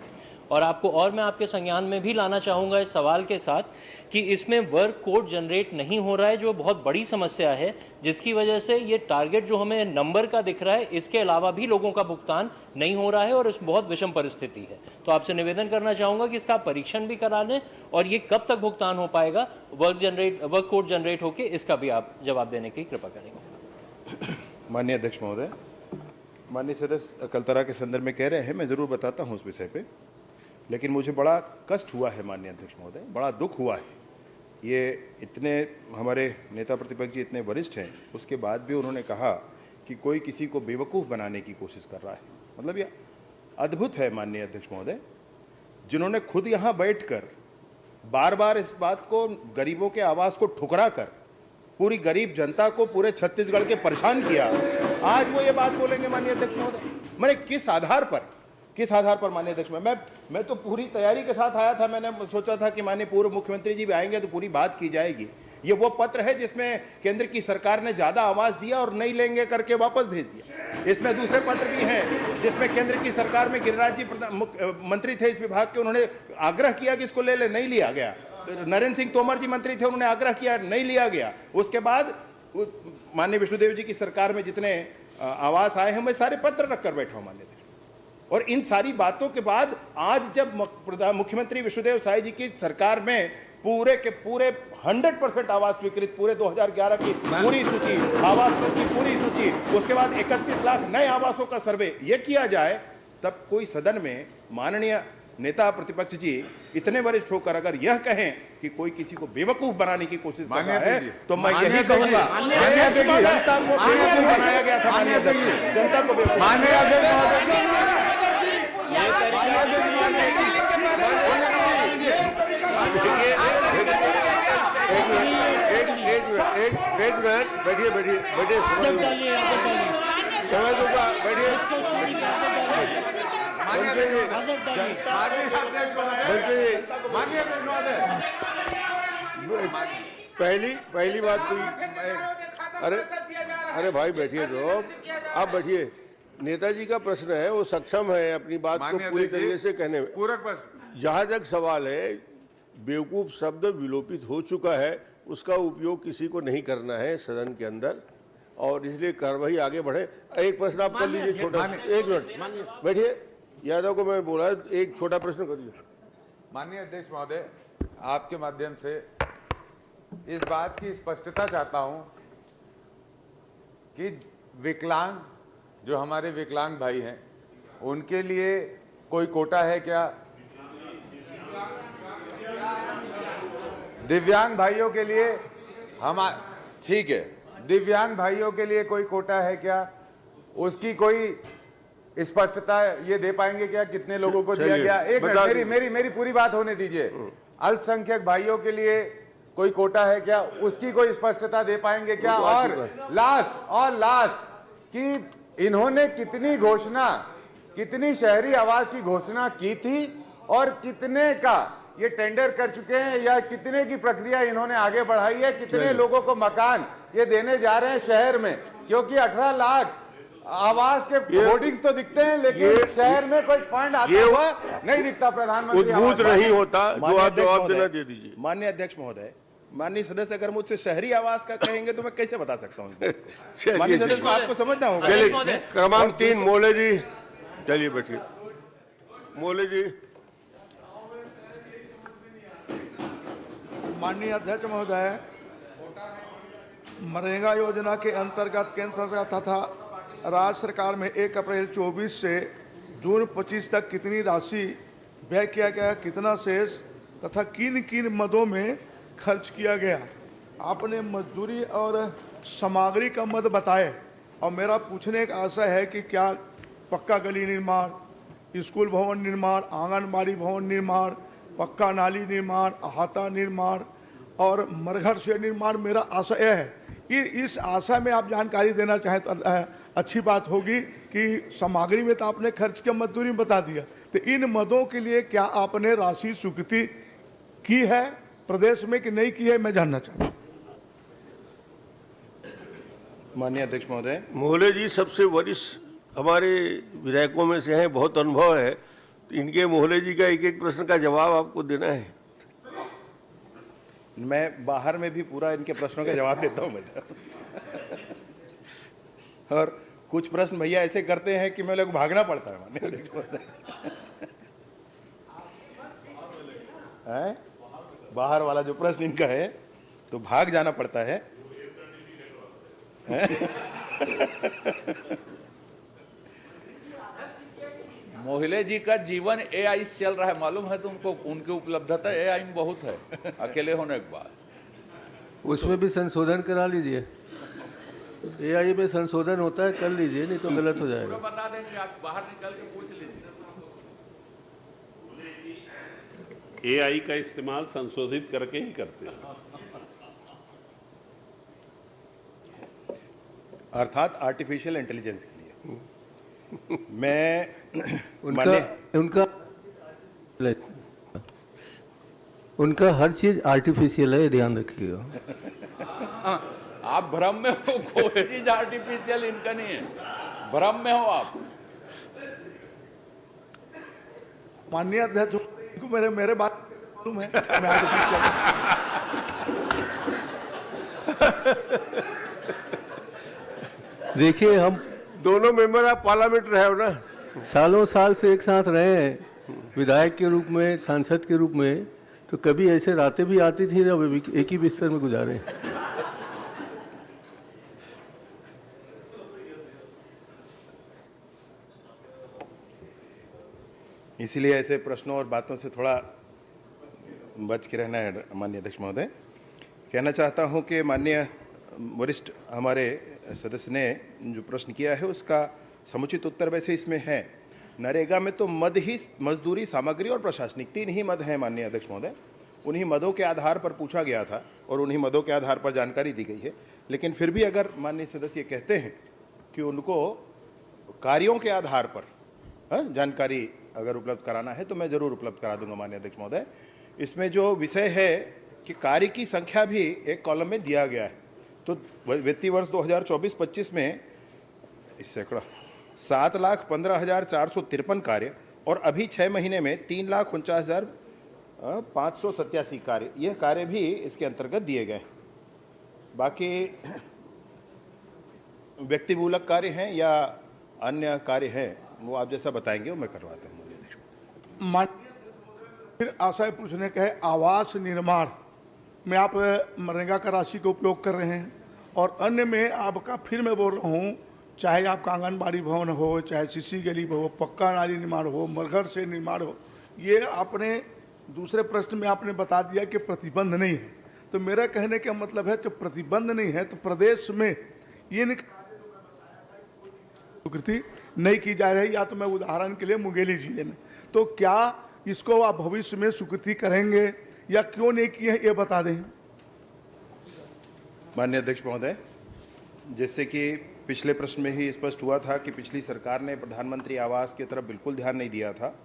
और मैं आपके संज्ञान में भी लाना चाहूँगा इस सवाल के साथ कि इसमें वर्क कोड जनरेट नहीं हो रहा है, जो बहुत बड़ी समस्या है, जिसकी वजह से ये टारगेट जो हमें नंबर का दिख रहा है, इसके अलावा भी लोगों का भुगतान नहीं हो रहा है और इस बहुत विषम परिस्थिति है। तो आपसे निवेदन करना चाहूँगा कि इसका परीक्षण भी करा लें और ये कब तक भुगतान हो पाएगा, वर्क कोड जनरेट होकर, इसका भी आप जवाब देने की कृपा करेंगे। माननीय अध्यक्ष महोदय, माननीय सदस्य अकलतरा के संदर्भ में कह रहे हैं, मैं ज़रूर बताता हूँ उस विषय पे, लेकिन मुझे बड़ा कष्ट हुआ है माननीय अध्यक्ष महोदय, बड़ा दुख हुआ है। ये इतने हमारे नेता प्रतिपक्ष जी इतने वरिष्ठ हैं, उसके बाद भी उन्होंने कहा कि कोई किसी को बेवकूफ़ बनाने की कोशिश कर रहा है। मतलब ये अद्भुत है माननीय अध्यक्ष महोदय, जिन्होंने खुद यहाँ बैठकर बार बार इस बात को, गरीबों के आवाज़ को ठुकरा कर पूरी गरीब जनता को, पूरे छत्तीसगढ़ के परेशान किया, आज वो ये बात बोलेंगे माननीय अध्यक्ष महोदय। मैंने किस आधार पर माननीय अध्यक्ष में मैं तो पूरी तैयारी के साथ आया था। मैंने सोचा था कि माननीय पूर्व मुख्यमंत्री जी भी आएंगे तो पूरी बात की जाएगी। ये वो पत्र है जिसमें केंद्र की सरकार ने ज़्यादा आवाज़ दिया और नहीं लेंगे करके वापस भेज दिया। इसमें दूसरे पत्र भी हैं जिसमें केंद्र की सरकार में गिरिराज जी मंत्री थे इस विभाग के, उन्होंने आग्रह किया कि इसको ले ले, नहीं लिया गया। नरेंद्र सिंह तोमर जी मंत्री थे, उन्होंने आग्रह किया, नहीं लिया गया। उसके बाद माननीय विष्णुदेव जी की सरकार में जितने आवास आए हैं, मैं सारे पत्र रख कर बैठा हूँ माननीय अध्यक्ष। और इन सारी बातों के बाद आज जब मुख्यमंत्री विष्णुदेव साय जी की सरकार में पूरे के पूरे 100% आवास स्वीकृत, पूरे 2011 की पूरी सूची, आवास की पूरी सूची, उसके बाद 31 लाख नए आवासों का सर्वे ये किया जाए, तब कोई सदन में माननीय नेता प्रतिपक्ष जी इतने वरिष्ठ होकर अगर यह कहें कि कोई किसी को बेवकूफ बनाने की कोशिश कर रहा है, तो मैं यही कहूंगा, जनता को बेवकूफ बनाया गया था माननीय अध्यक्ष, जनता को बेवकूफ। एक मिनट बैठिए समय दूंगा, बैठिए। पहली बात तो अरे भाई बैठिए तो आप बैठिए। नेताजी का प्रश्न है, वो सक्षम है अपनी बात को पूरी तरीके से कहने में। पूरक प्रश्न। जहाँ तक सवाल है, बेवकूफ शब्द विलोपित हो चुका है, उसका उपयोग किसी को नहीं करना है सदन के अंदर, और इसलिए कार्रवाई आगे बढ़े। एक प्रश्न आप कर लीजिए छोटा, 1 मिनट बैठिए। यादव को मैं बोला एक छोटा प्रश्न करिए। माननीय अध्यक्ष महोदय, आपके माध्यम से इस बात की स्पष्टता चाहता हूं कि विकलांग, जो हमारे विकलांग भाई हैं, उनके लिए कोई कोटा है क्या? दिव्यांग भाइयों के लिए ठीक है, दिव्यांग भाइयों के लिए कोई कोटा है क्या? उसकी कोई स्पष्टता ये दे पाएंगे क्या? कितने लोगों को दिया गया? एक मिनट, मेरी पूरी बात होने दीजिए। अल्पसंख्यक भाइयों के लिए कोई कोटा है क्या? उसकी कोई स्पष्टता दे पाएंगे क्या? और लास्ट कि इन्होंने कितनी घोषणा, कितनी शहरी आवास की घोषणा की थी और कितने का ये टेंडर कर चुके हैं, या कितने की प्रक्रिया इन्होंने आगे बढ़ाई है? कितने लोगों को मकान ये देने जा रहे हैं शहर में? क्योंकि 18 लाख आवास के होर्डिंग्स तो दिखते हैं, लेकिन शहर में कोई फंड आता हुआ नहीं दिखता। प्रधानमंत्री उद्भूत नहीं होता, जो आप जवाब देना दे दीजिए। माननीय अध्यक्ष महोदय, माननीय सदस्य अगर मुझसे शहरी आवास का कहेंगे तो मैं कैसे बता सकता हूँ इसको? माननीय सदस्य को आपको समझना होगा। चलिए क्रमांक 3 मोले जी, चलिए बैठिए। मोले जी। माननीय अध्यक्ष महोदय, मनरेगा योजना के अंतर्गत केंद्र सरकार तथा राज्य सरकार में 1 अप्रैल 24 से जून 25 तक कितनी राशि व्यय किया गया, कितना शेष तथा किन किन मदों में खर्च किया गया? आपने मजदूरी और सामग्री का मद बताए, और मेरा पूछने का आशय है कि क्या पक्का गली निर्माण, स्कूल भवन निर्माण, आंगनबाड़ी भवन निर्माण, पक्का नाली निर्माण, अहाता निर्माण और मरघर से निर्माण, मेरा आशय है। इस आशा में आप जानकारी देना चाहें तो अच्छी बात होगी कि सामग्री में तो आपने खर्च किया, मजदूरी में बता दिया, तो इन मदों के लिए क्या आपने राशि स्वीकृति की है प्रदेश में कि नहीं की है, मैं जानना चाहता हूँ। माननीय अध्यक्ष महोदय। मोहले जी सबसे वरिष्ठ हमारे विधायकों में से हैं, बहुत अनुभव है, तो इनके मोहले जी का एक एक प्रश्न का जवाब आपको देना है। मैं बाहर में भी पूरा इनके प्रश्नों का जवाब देता हूँ और कुछ प्रश्न भैया ऐसे करते हैं कि मैं लोग भागना पड़ता है। माननीय अध्यक्ष महोदय, बाहर वाला जो प्रश्न इनका है तो भाग जाना पड़ता है। मोहिले जी का जीवन AI से चल रहा है, मालूम है तुमको? उनकी उपलब्धता AI में बहुत है, अकेले होने के बाद। उसमें भी संशोधन करा लीजिए, AI में संशोधन होता है, कर लीजिए, नहीं तो गलत हो जाएगा। बता देंगे, आप बाहर निकल के पूछ लीजिए। AI का इस्तेमाल संशोधित करके ही करते हैं, अर्थात आर्टिफिशियल इंटेलिजेंस के लिए। मैं उनका हर चीज आर्टिफिशियल है, ध्यान रखिएगा। आप भ्रम में हो, कोई चीज आर्टिफिशियल इनका नहीं है, भ्रम में हो आप। माननीय अध्यक्ष, मेरे बात मालूम है, मैं देखिए, हम दोनों मेंबर आप पार्लियामेंट रहे हो ना, सालों साल से एक साथ रहे हैं, विधायक के रूप में, सांसद के रूप में, तो कभी ऐसे रातें भी आती थी जब एक ही बिस्तर में गुजारे। इसीलिए ऐसे प्रश्नों और बातों से थोड़ा बच के रहना है। माननीय अध्यक्ष महोदय, कहना चाहता हूं कि माननीय वरिष्ठ हमारे सदस्य ने जो प्रश्न किया है उसका समुचित उत्तर वैसे इसमें है। नरेगा में तो मद ही, मजदूरी, सामग्री और प्रशासनिक 3 ही मद हैं माननीय अध्यक्ष महोदय। उन्हीं मदों के आधार पर पूछा गया था और उन्हीं मदों के आधार पर जानकारी दी गई है। लेकिन फिर भी अगर माननीय सदस्य कहते हैं कि उनको कार्यों के आधार पर जानकारी अगर उपलब्ध कराना है तो मैं ज़रूर उपलब्ध करा दूंगा माननीय अध्यक्ष महोदय। इसमें जो विषय है कि कार्य की संख्या भी एक कॉलम में दिया गया है। तो वित्तीय वर्ष 2024-25 में इस सैकड़ा 7,15,453 कार्य और अभी 6 महीने में 3,49,587 कार्य, यह कार्य भी इसके अंतर्गत दिए गए। बाकी व्यक्तिमूलक कार्य हैं या अन्य कार्य हैं, वो आप जैसा बताएंगे वो मैं करवाता हूँ। फिर आशय पूछने का है, आवास निर्माण में आप मनरेगा का राशि का उपयोग कर रहे हैं और अन्य में आपका, फिर मैं बोल रहा हूँ, चाहे आपका आंगनबाड़ी भवन हो, चाहे सीसी गली हो, पक्का नाली निर्माण हो, मरघर से निर्माण हो, ये आपने दूसरे प्रश्न में आपने बता दिया कि प्रतिबंध नहीं है। तो मेरा कहने का मतलब है जब प्रतिबंध नहीं है तो प्रदेश में ये स्वीकृति नहीं की जा रही। या तो मैं उदाहरण के लिए मुंगेली जिले में, तो क्या इसको आप भविष्य में स्वीकृति करेंगे या क्यों नहीं किए हैं, ये बता दें। माननीय अध्यक्ष महोदय, जैसे कि पिछले प्रश्न में ही स्पष्ट हुआ था कि पिछली सरकार ने प्रधानमंत्री आवास की तरफ बिल्कुल ध्यान नहीं दिया था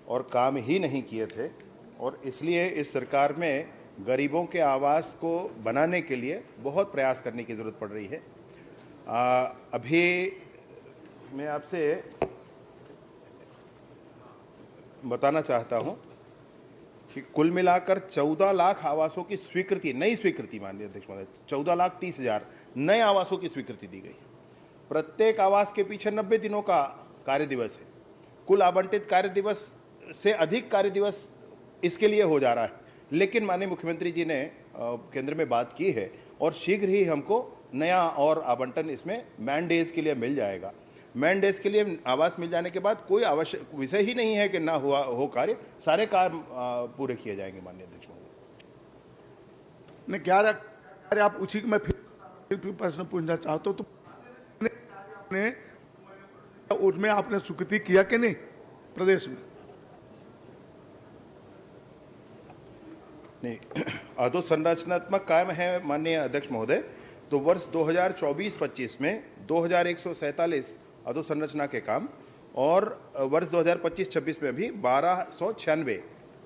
और काम ही नहीं किए थे, और इसलिए इस सरकार में गरीबों के आवास को बनाने के लिए बहुत प्रयास करने की ज़रूरत पड़ रही है। अभी मैं आपसे बताना चाहता हूं कि कुल मिलाकर 14 लाख आवासों की स्वीकृति, नई स्वीकृति, माननीय अध्यक्ष महोदय, 14,30,000 नए आवासों की स्वीकृति दी गई। प्रत्येक आवास के पीछे 90 दिनों का कार्य दिवस है। कुल आवंटित कार्य दिवस से अधिक कार्य दिवस इसके लिए हो जा रहा है, लेकिन माननीय मुख्यमंत्री जी ने केंद्र में बात की है और शीघ्र ही हमको नया और आवंटन इसमें मैन डेज के लिए मिल जाएगा। मैन डेज के लिए आवास मिल जाने के बाद कोई आवश्यक विषय ही नहीं है कि ना हुआ हो कार्य, सारे कार्य पूरे किए जाएंगे। माननीय अध्यक्ष महोदय, मैं क्या अरे आप उसी को मैं फिर प्रश्न पूछना चाहता हूँ, तो उसमें आपने स्वीकृति किया कि नहीं प्रदेश में? नहीं, अधोसंरचनात्मक काम है माननीय अध्यक्ष महोदय। तो वर्ष 2024-25 में 2,147 अधोसंरचना के काम और वर्ष 2025-26 में भी 1,296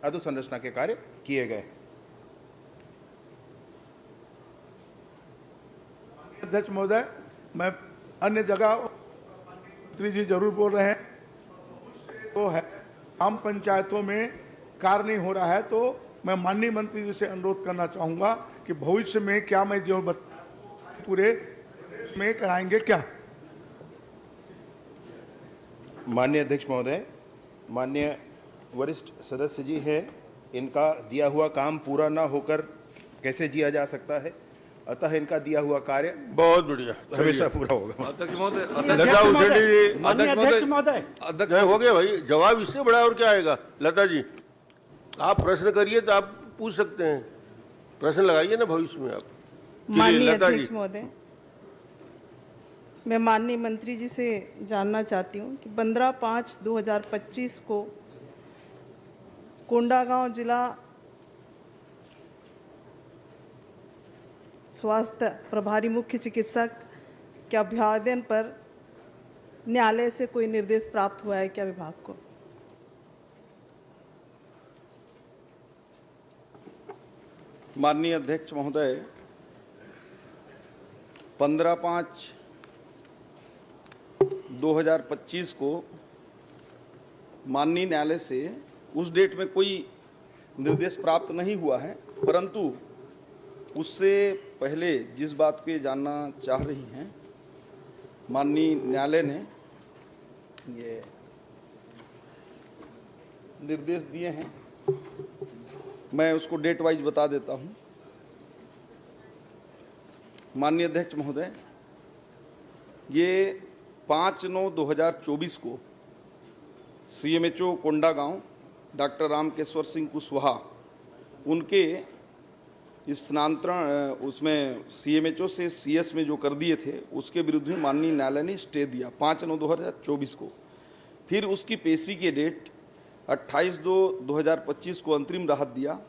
अधोसंरचना के कार्य किए गए। अध्यक्ष महोदय, मैं अन्य जगह मंत्री जी जरूर बोल रहे हैं, तो है ग्राम पंचायतों में कार्य नहीं हो रहा है, तो मैं माननीय मंत्री जी से अनुरोध करना चाहूँगा कि भविष्य में क्या मैं जो पूरे में कराएंगे क्या? माननीय अध्यक्ष महोदय, माननीय वरिष्ठ सदस्य जी हैं, इनका दिया हुआ काम पूरा ना होकर कैसे जिया जा सकता है, अतः इनका दिया हुआ कार्य बहुत बढ़िया हमेशा पूरा होगा। अध्यक्ष महोदय, लता उसेंडी जी, अध्यक्ष महोदय, हो गया भाई, जवाब इससे बड़ा और क्या आएगा। लता जी, आप प्रश्न करिए तो आप पूछ सकते हैं, प्रश्न लगाइए ना भविष्य में आप। माननीय अध्यक्ष महोदय, मैं माननीय मंत्री जी से जानना चाहती हूँ कि 15/5/2025 को कोंडागांव जिला स्वास्थ्य प्रभारी मुख्य चिकित्सक के अभ्यावेदन पर न्यायालय से कोई निर्देश प्राप्त हुआ है क्या विभाग को? माननीय अध्यक्ष महोदय, 15/5/2025 को माननीय न्यायालय से उस डेट में कोई निर्देश प्राप्त नहीं हुआ है, परंतु उससे पहले जिस बात को ये जानना चाह रही हैं, माननीय न्यायालय ने ये निर्देश दिए हैं, मैं उसको डेट वाइज बता देता हूं। माननीय अध्यक्ष महोदय, ये 5/9/2024 को CMHO कोंडागांव डॉक्टर रामकेश्वर सिंह कुशवाहा उनके स्थानांतरण उसमें CMHO से CS में जो कर दिए थे, उसके विरुद्ध में माननीय न्यायालय ने स्टे दिया 5/9/2024 को। फिर उसकी पेशी की डेट 28/2/2025 को अंतरिम राहत दिया,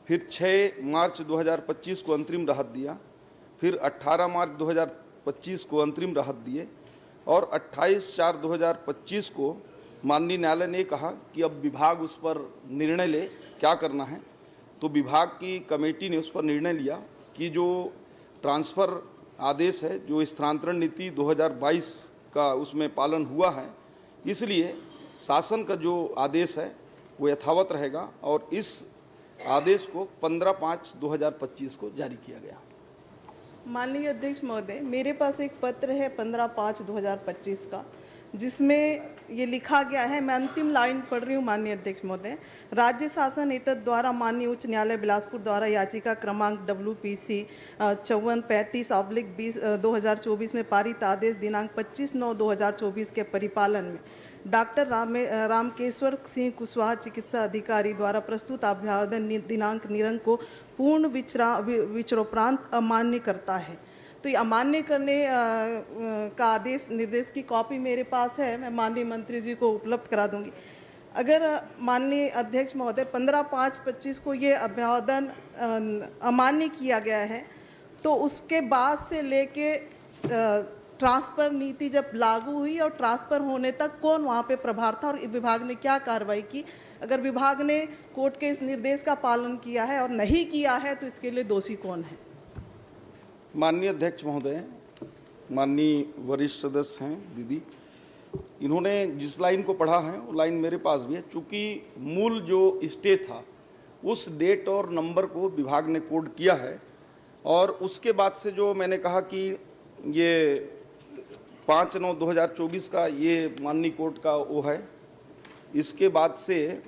फिर 6 मार्च 2025 को अंतरिम राहत दिया, फिर 18 मार्च 2025 को अंतरिम राहत दिए और 28/4/2025 को माननीय न्यायालय ने कहा कि अब विभाग उस पर निर्णय ले क्या करना है। तो विभाग की कमेटी ने उस पर निर्णय लिया कि जो ट्रांसफ़र आदेश है, जो स्थानांतरण नीति 2022 का उसमें पालन हुआ है, इसलिए शासन का जो आदेश है वो यथावत रहेगा और इस आदेश को 15/5/2025 को जारी किया गया। माननीय अध्यक्ष महोदय, मेरे पास एक पत्र है 15/5/2025 का, जिसमें ये लिखा गया है, मैं अंतिम लाइन पढ़ रही हूँ माननीय अध्यक्ष महोदय। राज्य शासन एतद द्वारा माननीय उच्च न्यायालय बिलासपुर द्वारा याचिका क्रमांक WPC 5435/2024 में पारित आदेश दिनांक 25/9/2024 के परिपालन में डॉक्टर रामकेश्वर सिंह कुशवाहा चिकित्सा अधिकारी द्वारा प्रस्तुत अभ्यावेदन दिनांक निरंक को पूर्ण विचारोपरांत अमान्य करता है। तो ये अमान्य करने का आदेश निर्देश की कॉपी मेरे पास है, मैं माननीय मंत्री जी को उपलब्ध करा दूंगी। अगर माननीय अध्यक्ष महोदय 15/5/25 को ये अभ्यावेदन अमान्य किया गया है, तो उसके बाद से लेके ट्रांसफ़र नीति जब लागू हुई और ट्रांसफ़र होने तक कौन वहाँ पे प्रभार था और विभाग ने क्या कार्रवाई की? अगर विभाग ने कोर्ट के इस निर्देश का पालन किया है और नहीं किया है तो इसके लिए दोषी कौन है? माननीय अध्यक्ष महोदय, माननीय वरिष्ठ सदस्य हैं दीदी, इन्होंने जिस लाइन को पढ़ा है वो लाइन मेरे पास भी है। चूँकि मूल जो स्टे था उस डेट और नंबर को विभाग ने कोड किया है और उसके बाद से जो मैंने कहा कि ये 5/9/2024 का ये माननीय कोर्ट का वो है, इसके बाद से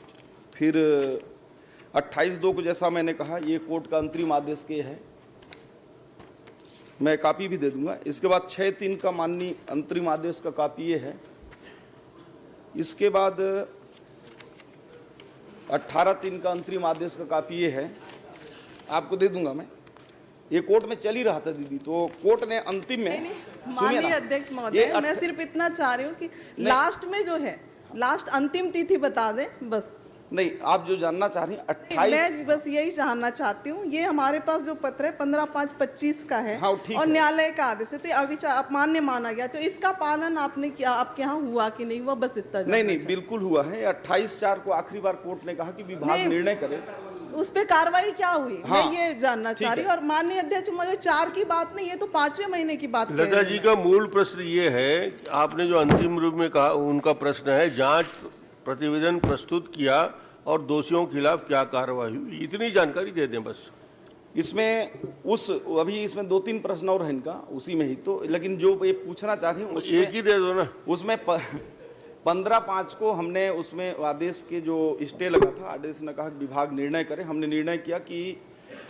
फिर 28/2 को जैसा मैंने कहा ये कोर्ट का अंतरिम आदेश के है, मैं कापी भी दे दूंगा। इसके बाद 6/3 का माननीय अंतरिम आदेश का कापी ये है। इसके बाद 18/3 का अंतरिम आदेश का कापी ये है, आपको दे दूंगा मैं। ये कोर्ट में चल ही रहा था दीदी, तो कोर्ट ने अंतिम में माननीय अध्यक्ष महोदय, मैं सिर्फ इतना चाह रही हूँ कि लास्ट में जो है, लास्ट अंतिम तिथि बता दें बस। नहीं, आप जो जानना चाह रही हैं 28, मैं बस यही जानना चाहती हूँ। ये हमारे पास जो पत्र है 15/5/25 का है। हाँ, और न्यायालय का आदेश है, तो अभी अमान्य माना गया, तो इसका पालन आपने किया, आपके यहाँ हुआ कि नहीं हुआ, बस इतना। नहीं, बिल्कुल हुआ है। 28/4 को आखिरी बार कोर्ट ने कहा कि विभाग निर्णय करे, उस पे कार्रवाई क्या हुई? हाँ, मैं ये जानना चाह रही हूँ। और माननीय अध्यक्ष, मुझे 4 की बात नहीं, ये तो 5वें महीने की बात। लता जी का मूल प्रश्न ये है कि आपने जो अंतिम रूप में कहा, उनका प्रश्न है जांच प्रतिवेदन प्रस्तुत किया और दोषियों के खिलाफ क्या कार्रवाई हुई, इतनी जानकारी दे दें बस। इसमें अभी इसमें 2-3 प्रश्न और हैं इनका उसी में ही, तो लेकिन जो ये पूछना चाह रही हूँ एक ही दे दो ना। उसमें 15/5 को हमने उसमें आदेश के जो स्टे लगा था, आदेश ने कहा कि विभाग निर्णय करे। हमने निर्णय किया कि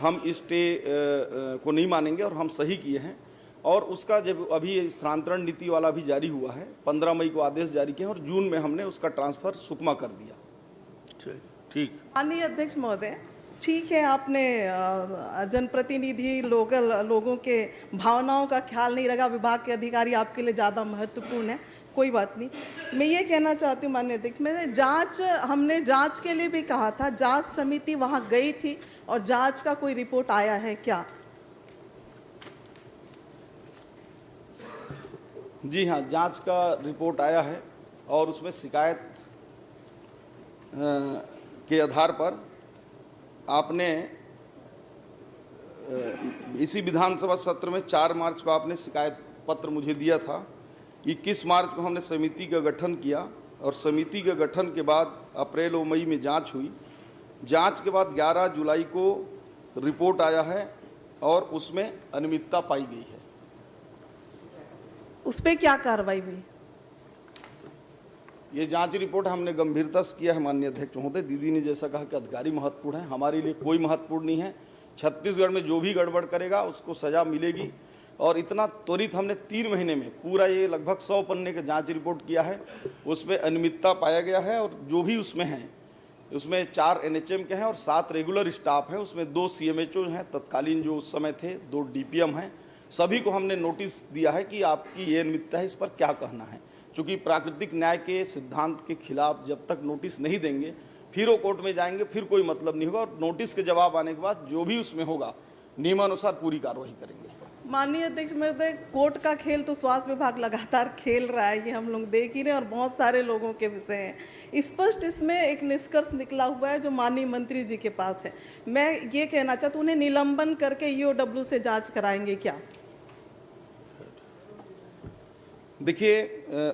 हम स्टे को नहीं मानेंगे और हम सही किए हैं। और उसका जब अभी स्थानांतरण नीति वाला भी जारी हुआ है, 15 मई को आदेश जारी किया और जून में हमने उसका ट्रांसफ़र सुकमा कर दिया। ठीक। माननीय अध्यक्ष महोदय, ठीक है, आपने जनप्रतिनिधि लोगों के भावनाओं का ख्याल नहीं रखा, विभाग के अधिकारी आपके लिए ज़्यादा महत्वपूर्ण है, कोई बात नहीं। मैं ये कहना चाहती हूँ माननीय अध्यक्ष, हमने जांच के लिए भी कहा था, जांच समिति वहाँ गई थी और जांच का कोई रिपोर्ट आया है क्या? जी हाँ, जांच का रिपोर्ट आया है और उसमें शिकायत के आधार पर आपने इसी विधानसभा सत्र में 4 मार्च को आपने शिकायत पत्र मुझे दिया था। 21 मार्च को हमने समिति का गठन किया और समिति के गठन के बाद अप्रैल और मई में जांच हुई। जांच के बाद 11 जुलाई को रिपोर्ट आया है और उसमें अनियमितता पाई गई है। उस पर क्या कार्रवाई हुई? ये जांच रिपोर्ट हमने गंभीरता से किया है माननीय अध्यक्ष महोदय। दीदी ने जैसा कहा कि अधिकारी महत्वपूर्ण है, हमारे लिए कोई महत्वपूर्ण नहीं है। छत्तीसगढ़ में जो भी गड़बड़ करेगा उसको सजा मिलेगी और इतना त्वरित हमने 3 महीने में पूरा ये लगभग 100 पन्ने का जांच रिपोर्ट किया है। उसमें अनियमितता पाया गया है और जो भी उसमें हैं, उसमें 4 NHM के हैं और 7 रेगुलर स्टाफ हैं। उसमें 2 CMHO हैं तत्कालीन जो उस समय थे, 2 DPM हैं। सभी को हमने नोटिस दिया है कि आपकी ये अनियमितता है, इस पर क्या कहना है। चूँकि प्राकृतिक न्याय के सिद्धांत के खिलाफ जब तक नोटिस नहीं देंगे फिर वो कोर्ट में जाएंगे, फिर कोई मतलब नहीं होगा। और नोटिस के जवाब आने के बाद जो भी उसमें होगा नियमानुसार पूरी कार्रवाई करेंगे। माननीय अध्यक्ष महोदय, कोर्ट का खेल तो स्वास्थ्य विभाग लगातार खेल रहा है, ये हम लोग देख ही रहे हैं और बहुत सारे लोगों के विषय हैं। स्पष्ट इसमें एक निष्कर्ष निकला हुआ है जो माननीय मंत्री जी के पास है। मैं ये कहना चाहती हूँ, उन्हें निलंबन करके ईओडब्ल्यू से जांच कराएंगे क्या? देखिए,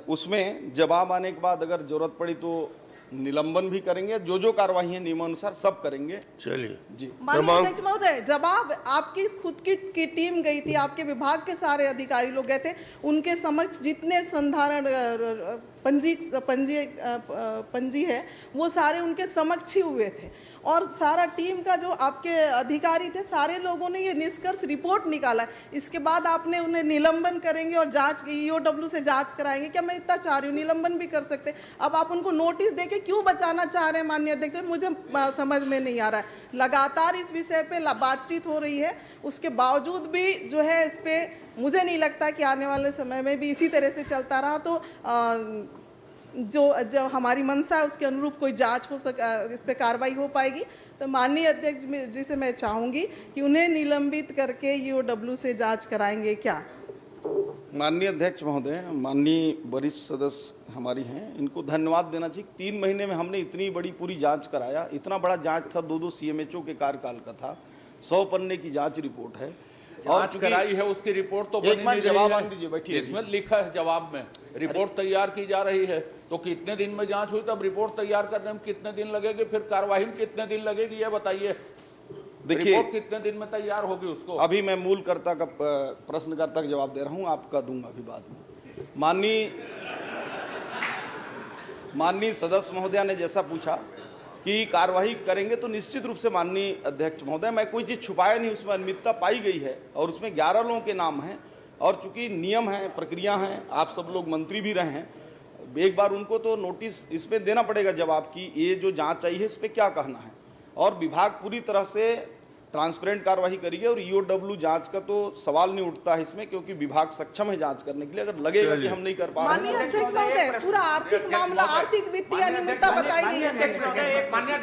उसमें जवाब आने के बाद अगर जरूरत पड़ी तो निलंबन भी करेंगे, जो कार्रवाई है नियमानुसार सब करेंगे। चलिए जी। माननीय अध्यक्ष महोदय, जवाब आपकी खुद की टीम गई थी, आपके विभाग के सारे अधिकारी लोग गए थे, उनके समक्ष जितने संधारण पंजी है वो सारे उनके समक्ष ही हुए थे और सारा टीम का जो आपके अधिकारी थे सारे लोगों ने ये निष्कर्ष रिपोर्ट निकाला। इसके बाद आपने उन्हें निलंबन करेंगे और जांच ईओडब्ल्यू से जांच कराएंगे क्या? मैं इतना चाह रही हूँ, निलंबन भी कर सकते। अब आप उनको नोटिस देके क्यों बचाना चाह रहे हैं माननीय अध्यक्ष, मुझे समझ में नहीं आ रहा है। लगातार इस विषय पे बातचीत हो रही है, उसके बावजूद भी जो है इस पे मुझे नहीं लगता कि आने वाले समय में भी इसी तरह से चलता रहा तो जो हमारी मंशा है उसके अनुरूप कोई जांच हो इस पे कार्रवाई हो पाएगी। तो माननीय अध्यक्ष जी से मैं चाहूँगी कि उन्हें निलंबित करके ईओडब्ल्यू से जांच कराएंगे क्या? माननीय अध्यक्ष महोदय, माननीय वरिष्ठ सदस्य हमारी हैं, इनको धन्यवाद देना चाहिए। 3 महीने में हमने इतनी बड़ी पूरी जांच कराया। इतना बड़ा जांच था, 2 सीएमएचओ के कार्यकाल का था, 100 पन्ने की जांच रिपोर्ट है और कराई है, उसकी रिपोर्ट तो बनी नहीं जवाब रही मान दीजिए, बैठिए। इसमें लिखा है जवाब में रिपोर्ट तैयार की जा रही है, तो कितने दिन में जांच हुई, तब रिपोर्ट तैयार करने में कितने दिन लगेंगे, फिर कार्रवाई में कितने दिन लगेगी, ये बताइए। देखिए, रिपोर्ट कितने दिन में तैयार होगी उसको? अभी मैं मूलकर्ता का प्रश्नकर्ता का जवाब दे रहा हूं, आपका दूंगा अभी बाद में। माननीय सदस्य महोदया ने जैसा पूछा कि कार्रवाई करेंगे, तो निश्चित रूप से माननीय अध्यक्ष महोदय, मैं कोई चीज़ छुपाया नहीं, उसमें अनियमितता पाई गई है और उसमें 11 लोगों के नाम हैं और चूंकि नियम है, प्रक्रिया है, आप सब लोग मंत्री भी रहे हैं, एक बार उनको तो नोटिस इस पे देना पड़ेगा जवाब कि ये जो जांच आई है इस पे क्या कहना है। और विभाग पूरी तरह से ट्रांसपेरेंट कार्रवाई करेगी और ईओडब्ल्यू जांच का तो सवाल नहीं उठता है इसमें, क्योंकि विभाग सक्षम है जांच करने के लिए। अगर लगेगा कि हम नहीं कर पा रहे हैं, माननीय अध्यक्ष महोदय, पूरा आर्थिक मामला, आर्थिक वित्तीय अनियमितता बताई गई है। माननीय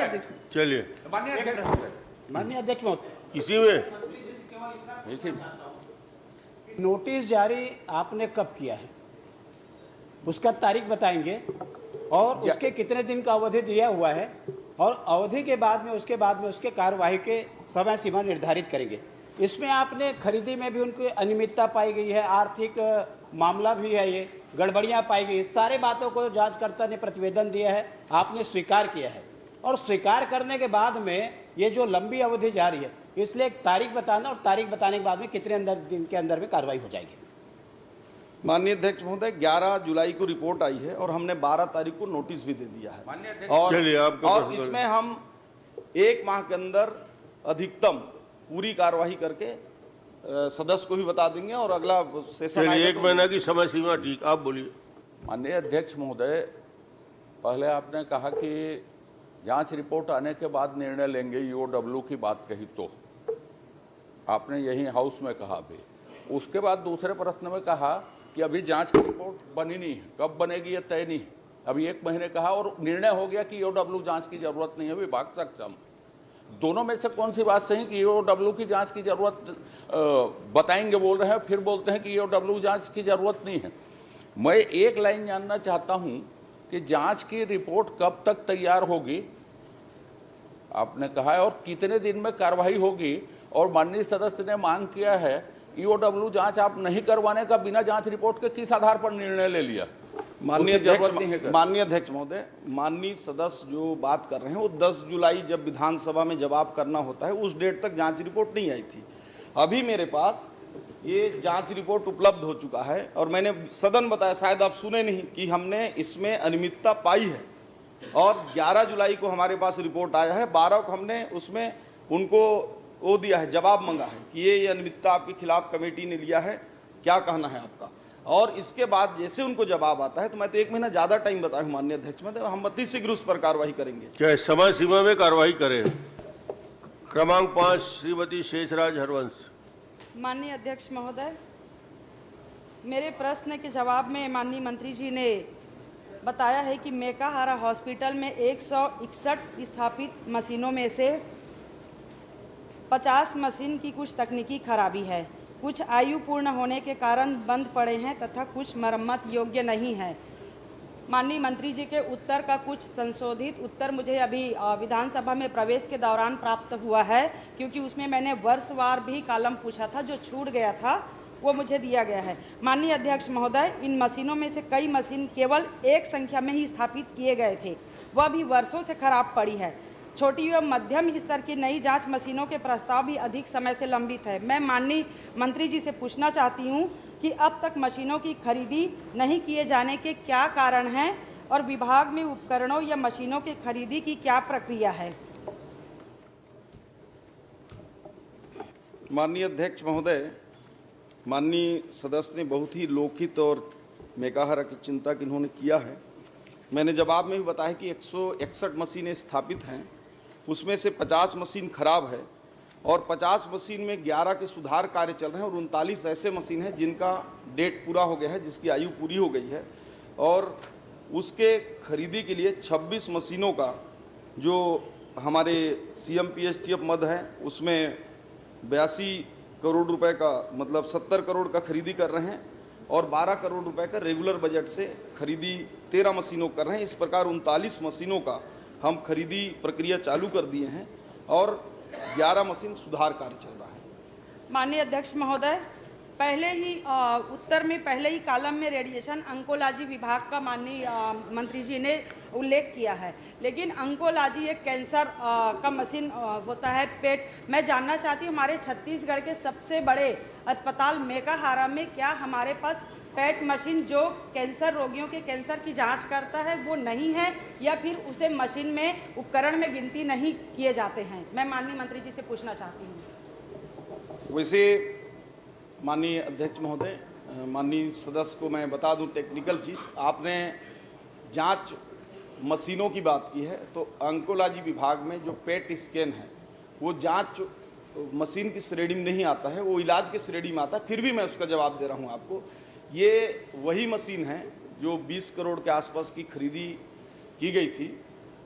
अध्यक्ष, चलिए माननीय अध्यक्ष महोदय, इसी में नोटिस जारी आपने कब किया है, उसका तारीख बताएंगे और उसके कितने दिन का अवधि दिया हुआ है और अवधि के बाद में उसके कार्यवाही के समय सीमा निर्धारित करेंगे। इसमें आपने खरीदी में भी उनकी अनियमितता पाई गई है, आर्थिक मामला भी है, ये गड़बड़ियां पाई गई, सारे बातों को जांचकर्ता ने प्रतिवेदन दिया है, आपने स्वीकार किया है और स्वीकार करने के बाद में ये जो लंबी अवधि जारी है, इसलिए एक तारीख बताना और तारीख बताने के बाद में कितने दिन के अंदर में कार्रवाई हो जाएगी। माननीय अध्यक्ष महोदय, 11 जुलाई को रिपोर्ट आई है और हमने 12 तारीख को नोटिस भी दे दिया है और इसमें हम 1 माह के अंदर अधिकतम पूरी कार्रवाई करके सदस्य को भी बता देंगे और अगला सेशन 1 महीना की समय सीमा। ठीक, आप बोलिए। माननीय अध्यक्ष महोदय, पहले आपने कहा कि जांच रिपोर्ट आने के बाद निर्णय लेंगे, ईओडब्ल्यू की बात कही तो आपने यही हाउस में कहा भी। उसके बाद दूसरे प्रश्न में कहा कि अभी जांच की रिपोर्ट बनी नहीं है, कब बनेगी ये तय नहीं है। अभी 1 महीने कहा और निर्णय हो गया कि ईओडब्ल्यू जांच की जरूरत नहीं है, विभाग सक्षम। दोनों में से कौन सी बात सही कि ईओडब्ल्यू की जांच की जरूरत बताएंगे बोल रहे हैं, फिर बोलते हैं कि ईओडब्ल्यू जांच की जरूरत नहीं है। मैं एक लाइन जानना चाहता हूं कि जांच की रिपोर्ट कब तक तैयार होगी, आपने कहा है, और कितने दिन में कार्रवाई होगी। और माननीय सदस्य ने मांग किया है ईओडब्ल्यू जांच आप नहीं करवाने का, बिना जांच रिपोर्ट के किस आधार पर निर्णय ले लिया? माननीय अध्यक्ष महोदय, माननीय सदस्य जो बात कर रहे हैं वो 10 जुलाई जब विधानसभा में जवाब करना होता है उस डेट तक जांच रिपोर्ट नहीं आई थी। अभी मेरे पास ये जांच रिपोर्ट उपलब्ध हो चुका है और मैंने सदन बताया, शायद आप सुने नहीं, कि हमने इसमें अनियमितता पाई है और 11 जुलाई को हमारे पास रिपोर्ट आया है। 12 को हमने उसमें उनको वो दिया है, जवाब मंगा है कि ये अनियमितता आपके खिलाफ कमेटी ने लिया है, क्या कहना है आपका। और इसके बाद जैसे उनको जवाब आता है तो मैं तो 1 महीना ज़्यादा टाइम बताया हूँ माननीय अध्यक्ष महोदय, हम अति शीघ्र उस पर कार्रवाई करेंगे। क्या समय सीमा में कार्रवाई करें? क्रमांक 5 श्रीमती शेषराज हरवंश। माननीय अध्यक्ष महोदय, मेरे प्रश्न के जवाब में माननीय मंत्री जी ने बताया है कि मेकाहारा हॉस्पिटल में 161 स्थापित मशीनों में से 50 मशीन की कुछ तकनीकी खराबी है। कुछ आयु पूर्ण होने के कारण बंद पड़े हैं तथा कुछ मरम्मत योग्य नहीं है। माननीय मंत्री जी के उत्तर का कुछ संशोधित उत्तर मुझे अभी विधानसभा में प्रवेश के दौरान प्राप्त हुआ है, क्योंकि उसमें मैंने वर्षवार भी कॉलम पूछा था, जो छूट गया था वो मुझे दिया गया है। माननीय अध्यक्ष महोदय, इन मशीनों में से कई मशीन केवल एक संख्या में ही स्थापित किए गए थे, वह भी वर्षों से खराब पड़ी है। छोटी एवं मध्यम स्तर की नई जांच मशीनों के प्रस्ताव भी अधिक समय से लंबित है। मैं माननीय मंत्री जी से पूछना चाहती हूं कि अब तक मशीनों की खरीदी नहीं किए जाने के क्या कारण हैं और विभाग में उपकरणों या मशीनों की खरीदी की क्या प्रक्रिया है। माननीय अध्यक्ष महोदय, माननीय सदस्य ने बहुत ही लोकहित और मेकाहारा की चिंता की इन्होंने किया है। मैंने जवाब में भी बताया कि 161 मशीनें स्थापित हैं, उसमें से 50 मशीन खराब है और 50 मशीन में 11 के सुधार कार्य चल रहे हैं और 39 ऐसे मशीन हैं जिनका डेट पूरा हो गया है, जिसकी आयु पूरी हो गई है। और उसके खरीदी के लिए 26 मशीनों का जो हमारे CMPSTF मद है उसमें 82 करोड़ रुपए का, मतलब 70 करोड़ का खरीदी कर रहे हैं और 12 करोड़ रुपए का रेगुलर बजट से खरीदी 13 मशीनों कर रहे हैं। इस प्रकार 39 मशीनों का हम खरीदी प्रक्रिया चालू कर दिए हैं और 11 मशीन सुधार कार्य चल रहा है। माननीय अध्यक्ष महोदय, पहले ही उत्तर में पहले ही कॉलम में रेडिएशन अंकोलॉजी विभाग का माननीय मंत्री जी ने उल्लेख किया है, लेकिन अंकोलॉजी एक कैंसर का मशीन होता है पेट। मैं जानना चाहती हूँ, हमारे छत्तीसगढ़ के सबसे बड़े अस्पताल मेकाहारा में क्या हमारे पास पेट मशीन जो कैंसर रोगियों के कैंसर की जांच करता है वो नहीं है, या फिर उसे मशीन में उपकरण में गिनती नहीं किए जाते हैं? मैं माननीय मंत्री जी से पूछना चाहती हूँ। वैसे माननीय अध्यक्ष महोदय, माननीय सदस्य को मैं बता दूं टेक्निकल चीज़, आपने जांच मशीनों की बात की है, तो अंकोलॉजी विभाग में जो पेट स्कैन है वो जांच मशीन की श्रेणी में नहीं आता है, वो इलाज की श्रेणी में आता है। फिर भी मैं उसका जवाब दे रहा हूं आपको। ये वही मशीन है जो 20 करोड़ के आसपास की खरीदी की गई थी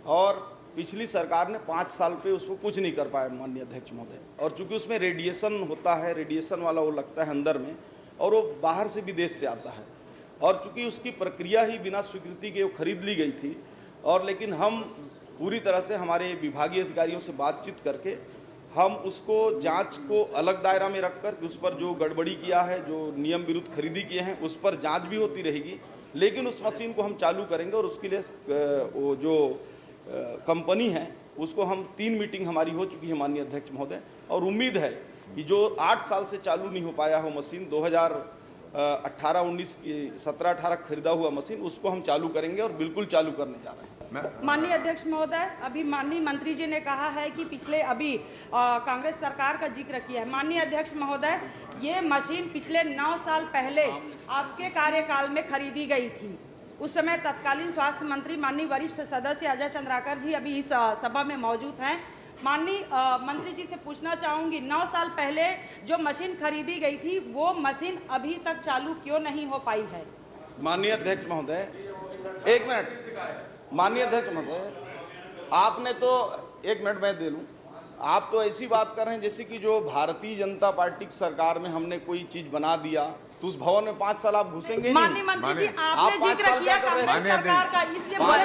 और पिछली सरकार ने 5 साल पे उसको कुछ नहीं कर पाया माननीय अध्यक्ष महोदय। और चूंकि उसमें रेडिएशन होता है, रेडिएशन वाला वो लगता है अंदर में, और वो बाहर से विदेश से आता है, और चूंकि उसकी प्रक्रिया ही बिना स्वीकृति के वो खरीद ली गई थी, और लेकिन हम पूरी तरह से हमारे विभागीय अधिकारियों से बातचीत करके हम उसको जांच को अलग दायरा में रखकर उस पर जो गड़बड़ी किया है, जो नियम विरुद्ध खरीदी किए हैं, उस पर जांच भी होती रहेगी, लेकिन उस मशीन को हम चालू करेंगे। और उसके लिए वो जो कंपनी है उसको हम 3 मीटिंग हमारी हो चुकी है माननीय अध्यक्ष महोदय, और उम्मीद है कि जो 8 साल से चालू नहीं हो पाया हो मशीन, 2018-19 की 17-18 खरीदा हुआ मशीन, उसको हम चालू करेंगे और बिल्कुल चालू करने जा रहे हैं। माननीय अध्यक्ष महोदय, अभी माननीय मंत्री जी ने कहा है कि पिछले अभी कांग्रेस सरकार का जिक्र किया है। माननीय अध्यक्ष महोदय, ये मशीन पिछले 9 साल पहले आपके कार्यकाल में खरीदी गई थी। उस समय तत्कालीन स्वास्थ्य मंत्री माननीय वरिष्ठ सदस्य अजय चंद्राकर जी अभी इस सभा में मौजूद हैं। माननीय मंत्री जी से पूछना चाहूँगी, 9 साल पहले जो मशीन खरीदी गई थी वो मशीन अभी तक चालू क्यों नहीं हो पाई है? माननीय अध्यक्ष महोदय, 1 मिनट। माननीय अध्यक्ष महोदय, आपने तो 1 मिनट मैं दे लूँ। आप तो ऐसी बात कर रहे हैं जैसे कि जो भारतीय जनता पार्टी की सरकार में हमने कोई चीज बना दिया तो उस भवन में 5 साल आप घुसेंगे? माननीय मंत्री जी, आपने जिक्र किया कांग्रेस सरकार का, इसलिए मुझे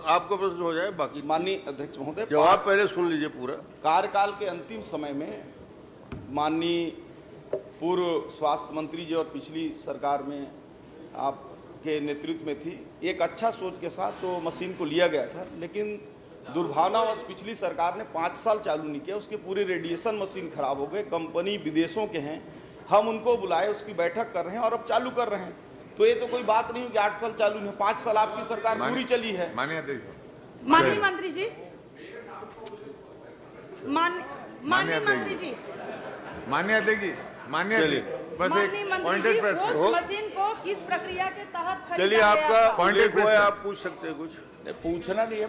आपको प्रश्न हो जाए बाकी। माननीय अध्यक्ष महोदय, जवाब पहले सुन लीजिए पूरा। कार्यकाल के अंतिम समय में माननीय पूर्व स्वास्थ्य मंत्री जी और पिछली सरकार में आपके नेतृत्व में थी, एक अच्छा सोच के साथ तो मशीन को लिया गया था, लेकिन दुर्भावनावश पिछली सरकार ने 5 साल चालू नहीं किया। उसके पूरे रेडिएशन मशीन खराब हो गए। कंपनी विदेशों के हैं, हम उनको बुलाए, उसकी बैठक कर रहे हैं और अब चालू कर रहे हैं। तो ये तो कोई बात नहीं कि 8 साल चालू नहीं, 5 साल आपकी सरकार पूरी चली है। माननीय मंत्री जी, माननीय मंत्री जी, माननीय अध्यक्ष जी, माननीय बस एक पॉइंटेड प्रश्न, उस मशीन को किस प्रक्रिया के तहत खरीदा चलिए, आपका पॉइंटेड है, आप पूछ सकते हैं कुछ। पूछना नहीं है,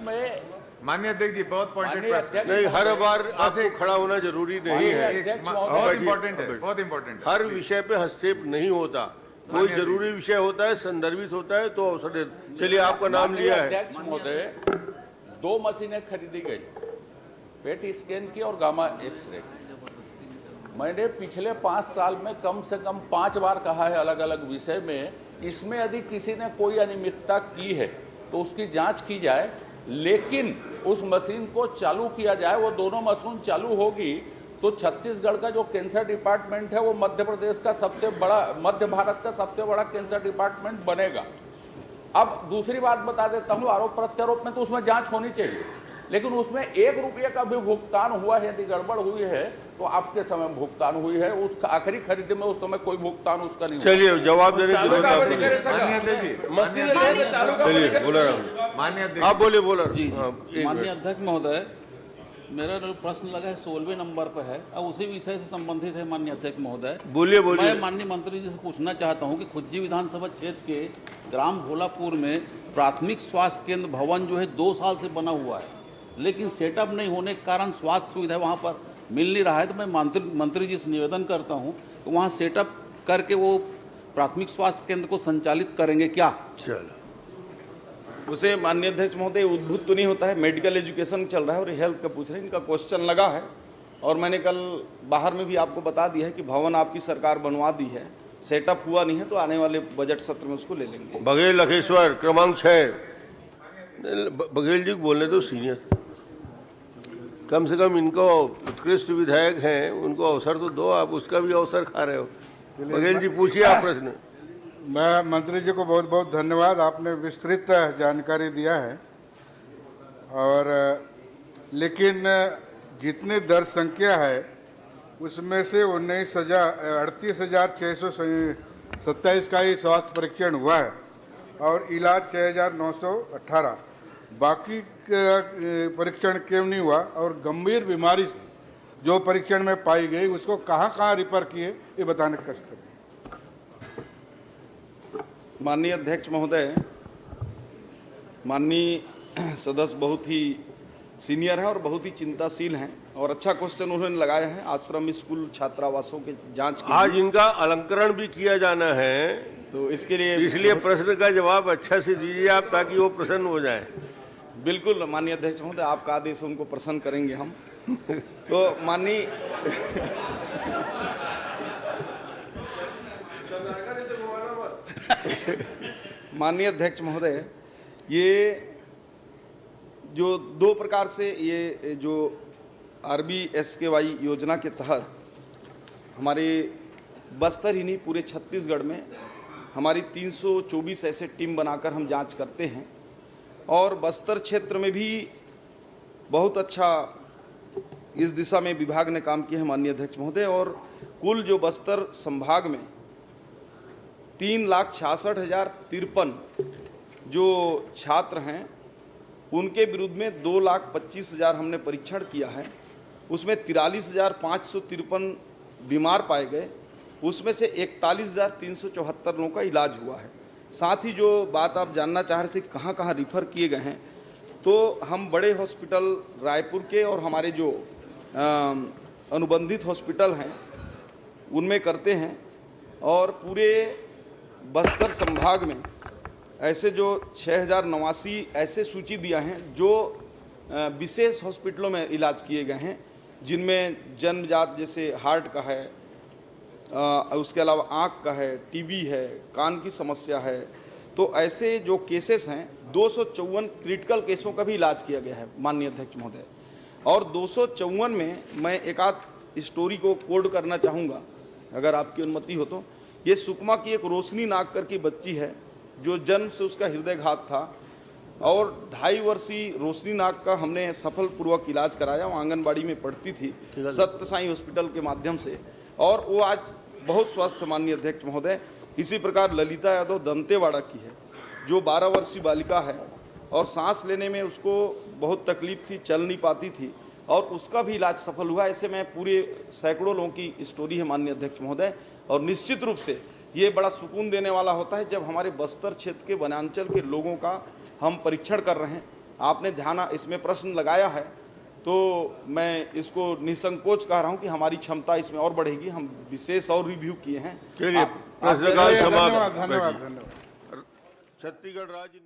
माननीय अध्यक्ष जी बहुत पॉइंटेड प्रश्न। नहीं, हर बार आपको खड़ा होना जरूरी नहीं है। बहुत इम्पोर्टेंट है, बहुत इम्पोर्टेंट है। हर विषय पे हस्तक्षेप नहीं होता, कोई जरूरी विषय होता है, संदर्भित होता है तो अवसर दे। चलिए, आपका नाम लिया है। अध्यक्ष महोदय, 2 मशीनें खरीदी गई, पेट स्कैन की और गामा एक्सरे की। मैंने पिछले 5 साल में कम से कम 5 बार कहा है अलग अलग विषय में, इसमें यदि किसी ने कोई अनियमितता की है तो उसकी जांच की जाए, लेकिन उस मशीन को चालू किया जाए। वो दोनों मशीन चालू होगी तो छत्तीसगढ़ का जो कैंसर डिपार्टमेंट है वो मध्य प्रदेश का सबसे बड़ा, मध्य भारत का सबसे बड़ा कैंसर डिपार्टमेंट बनेगा। अब दूसरी बात बता देता हूँ, आरोप प्रत्यारोप में तो उसमें जांच होनी चाहिए, लेकिन उसमें 1 रुपये का भी भुगतान हुआ है, यदि गड़बड़ हुई है तो आपके समय भुगतान हुई है, उस आखिरी खरीदी में उस समय कोई भुगतान उसका नहीं। चलिए, जवाब देने की जरूरत आपको। चलिए, बोला आप बोले, बोला जी। माननीय अध्यक्ष महोदय, मेरा जो प्रश्न लगा है 16वें नंबर पर है और उसी विषय से संबंधित है। माननीय अध्यक्ष महोदय, बोलिए। मैं माननीय मंत्री जी से पूछना चाहता हूं कि खुज्जी विधानसभा क्षेत्र के ग्राम भोलापुर में प्राथमिक स्वास्थ्य केंद्र भवन जो है 2 साल से बना हुआ है, लेकिन सेटअप नहीं होने के कारण स्वास्थ्य सुविधा वहाँ पर मिल नहीं रहा है। तो मैं मंत्री जी से निवेदन करता हूँ कि वहाँ सेटअप करके वो प्राथमिक स्वास्थ्य केंद्र को संचालित करेंगे क्या? चलो, उसे माननीय अध्यक्ष महोदय उद्भूत तो नहीं होता है, मेडिकल एजुकेशन चल रहा है और हेल्थ का पूछ रहे हैं, इनका क्वेश्चन लगा है। और मैंने कल बाहर में भी आपको बता दिया है कि भवन आपकी सरकार बनवा दी है, सेटअप हुआ नहीं है तो आने वाले बजट सत्र में उसको ले लेंगे। बघेल लखेश्वर क्रमांक 6। बघेल जी बोलने दो, सीनियर, कम से कम इनको उत्कृष्ट विधायक हैं, उनको अवसर तो दो, आप उसका भी अवसर खा रहे हो। बघेल जी पूछिए आप प्रश्न। मैं मंत्री जी को बहुत बहुत धन्यवाद, आपने विस्तृत जानकारी दिया है। और लेकिन जितनी दर संख्या है उसमें से 38,627 का ही स्वास्थ्य परीक्षण हुआ है और इलाज 6,918। बाकी परीक्षण क्यों नहीं हुआ? और गंभीर बीमारी जो परीक्षण में पाई गई उसको कहाँ रिफर किए, ये बताने का कष्ट करें। माननीय अध्यक्ष महोदय, माननीय सदस्य बहुत ही सीनियर हैं और बहुत ही चिंताशील हैं और अच्छा क्वेश्चन उन्होंने लगाया है। आश्रम स्कूल छात्रावासों के जांच के आज इनका अलंकरण भी किया जाना है, तो इसके लिए इसलिए प्रश्न का जवाब अच्छा से दीजिए आप, ताकि वो प्रसन्न हो जाए। बिल्कुल माननीय अध्यक्ष महोदय, आपका आदेश उनको प्रसन्न करेंगे हम। तो माननीय माननीय अध्यक्ष महोदय, ये जो 2 प्रकार से ये जो RBSKY योजना के तहत हमारे बस्तर ही नहीं पूरे छत्तीसगढ़ में हमारी 324 ऐसे टीम बनाकर हम जांच करते हैं और बस्तर क्षेत्र में भी बहुत अच्छा इस दिशा में विभाग ने काम किया है माननीय अध्यक्ष महोदय। और कुल जो बस्तर संभाग में 3,66,053 जो छात्र हैं उनके विरुद्ध में 2,25,000 हमने परीक्षण किया है। उसमें 43,553 बीमार पाए गए, उसमें से 41,374 लोगों का इलाज हुआ है। साथ ही जो बात आप जानना चाह रहे थे कहाँ कहाँ रिफ़र किए गए हैं, तो हम बड़े हॉस्पिटल रायपुर के और हमारे जो अनुबंधित हॉस्पिटल हैं उनमें करते हैं और पूरे बस्तर संभाग में ऐसे जो 6,089 ऐसे सूची दिया हैं जो विशेष हॉस्पिटलों में इलाज किए गए हैं, जिनमें जन्मजात जैसे हार्ट का है, उसके अलावा आँख का है, टीबी है, कान की समस्या है। तो ऐसे जो केसेस हैं 254 क्रिटिकल केसों का भी इलाज किया गया है माननीय अध्यक्ष महोदय। और 254 में मैं एक आध स्टोरी को कोड करना चाहूँगा अगर आपकी अनुमति हो तो। ये सुकमा की एक रोशनी नाग कर की बच्ची है जो जन्म से उसका हृदयघात था और 2.5 वर्षीय रोशनी नाग का हमने सफलपूर्वक इलाज कराया। वो आंगनबाड़ी में पढ़ती थी सत्य साई हॉस्पिटल के माध्यम से और वो आज बहुत स्वस्थ माननीय अध्यक्ष महोदय। इसी प्रकार ललिता यादव दंतेवाड़ा की है जो 12 वर्षीय बालिका है और सांस लेने में उसको बहुत तकलीफ थी, चल नहीं पाती थी और उसका भी इलाज सफल हुआ। ऐसे में पूरे सैकड़ों लोगों की स्टोरी है माननीय अध्यक्ष महोदय। और निश्चित रूप से ये बड़ा सुकून देने वाला होता है जब हमारे बस्तर क्षेत्र के वनांचल के लोगों का हम परीक्षण कर रहे हैं आपने ध्यान इसमें प्रश्न लगाया है, तो मैं इसको निसंकोच कह रहा हूं कि हमारी क्षमता इसमें और बढ़ेगी। हम विशेष और रिव्यू किए हैं। धन्यवाद। छत्तीसगढ़ राज्य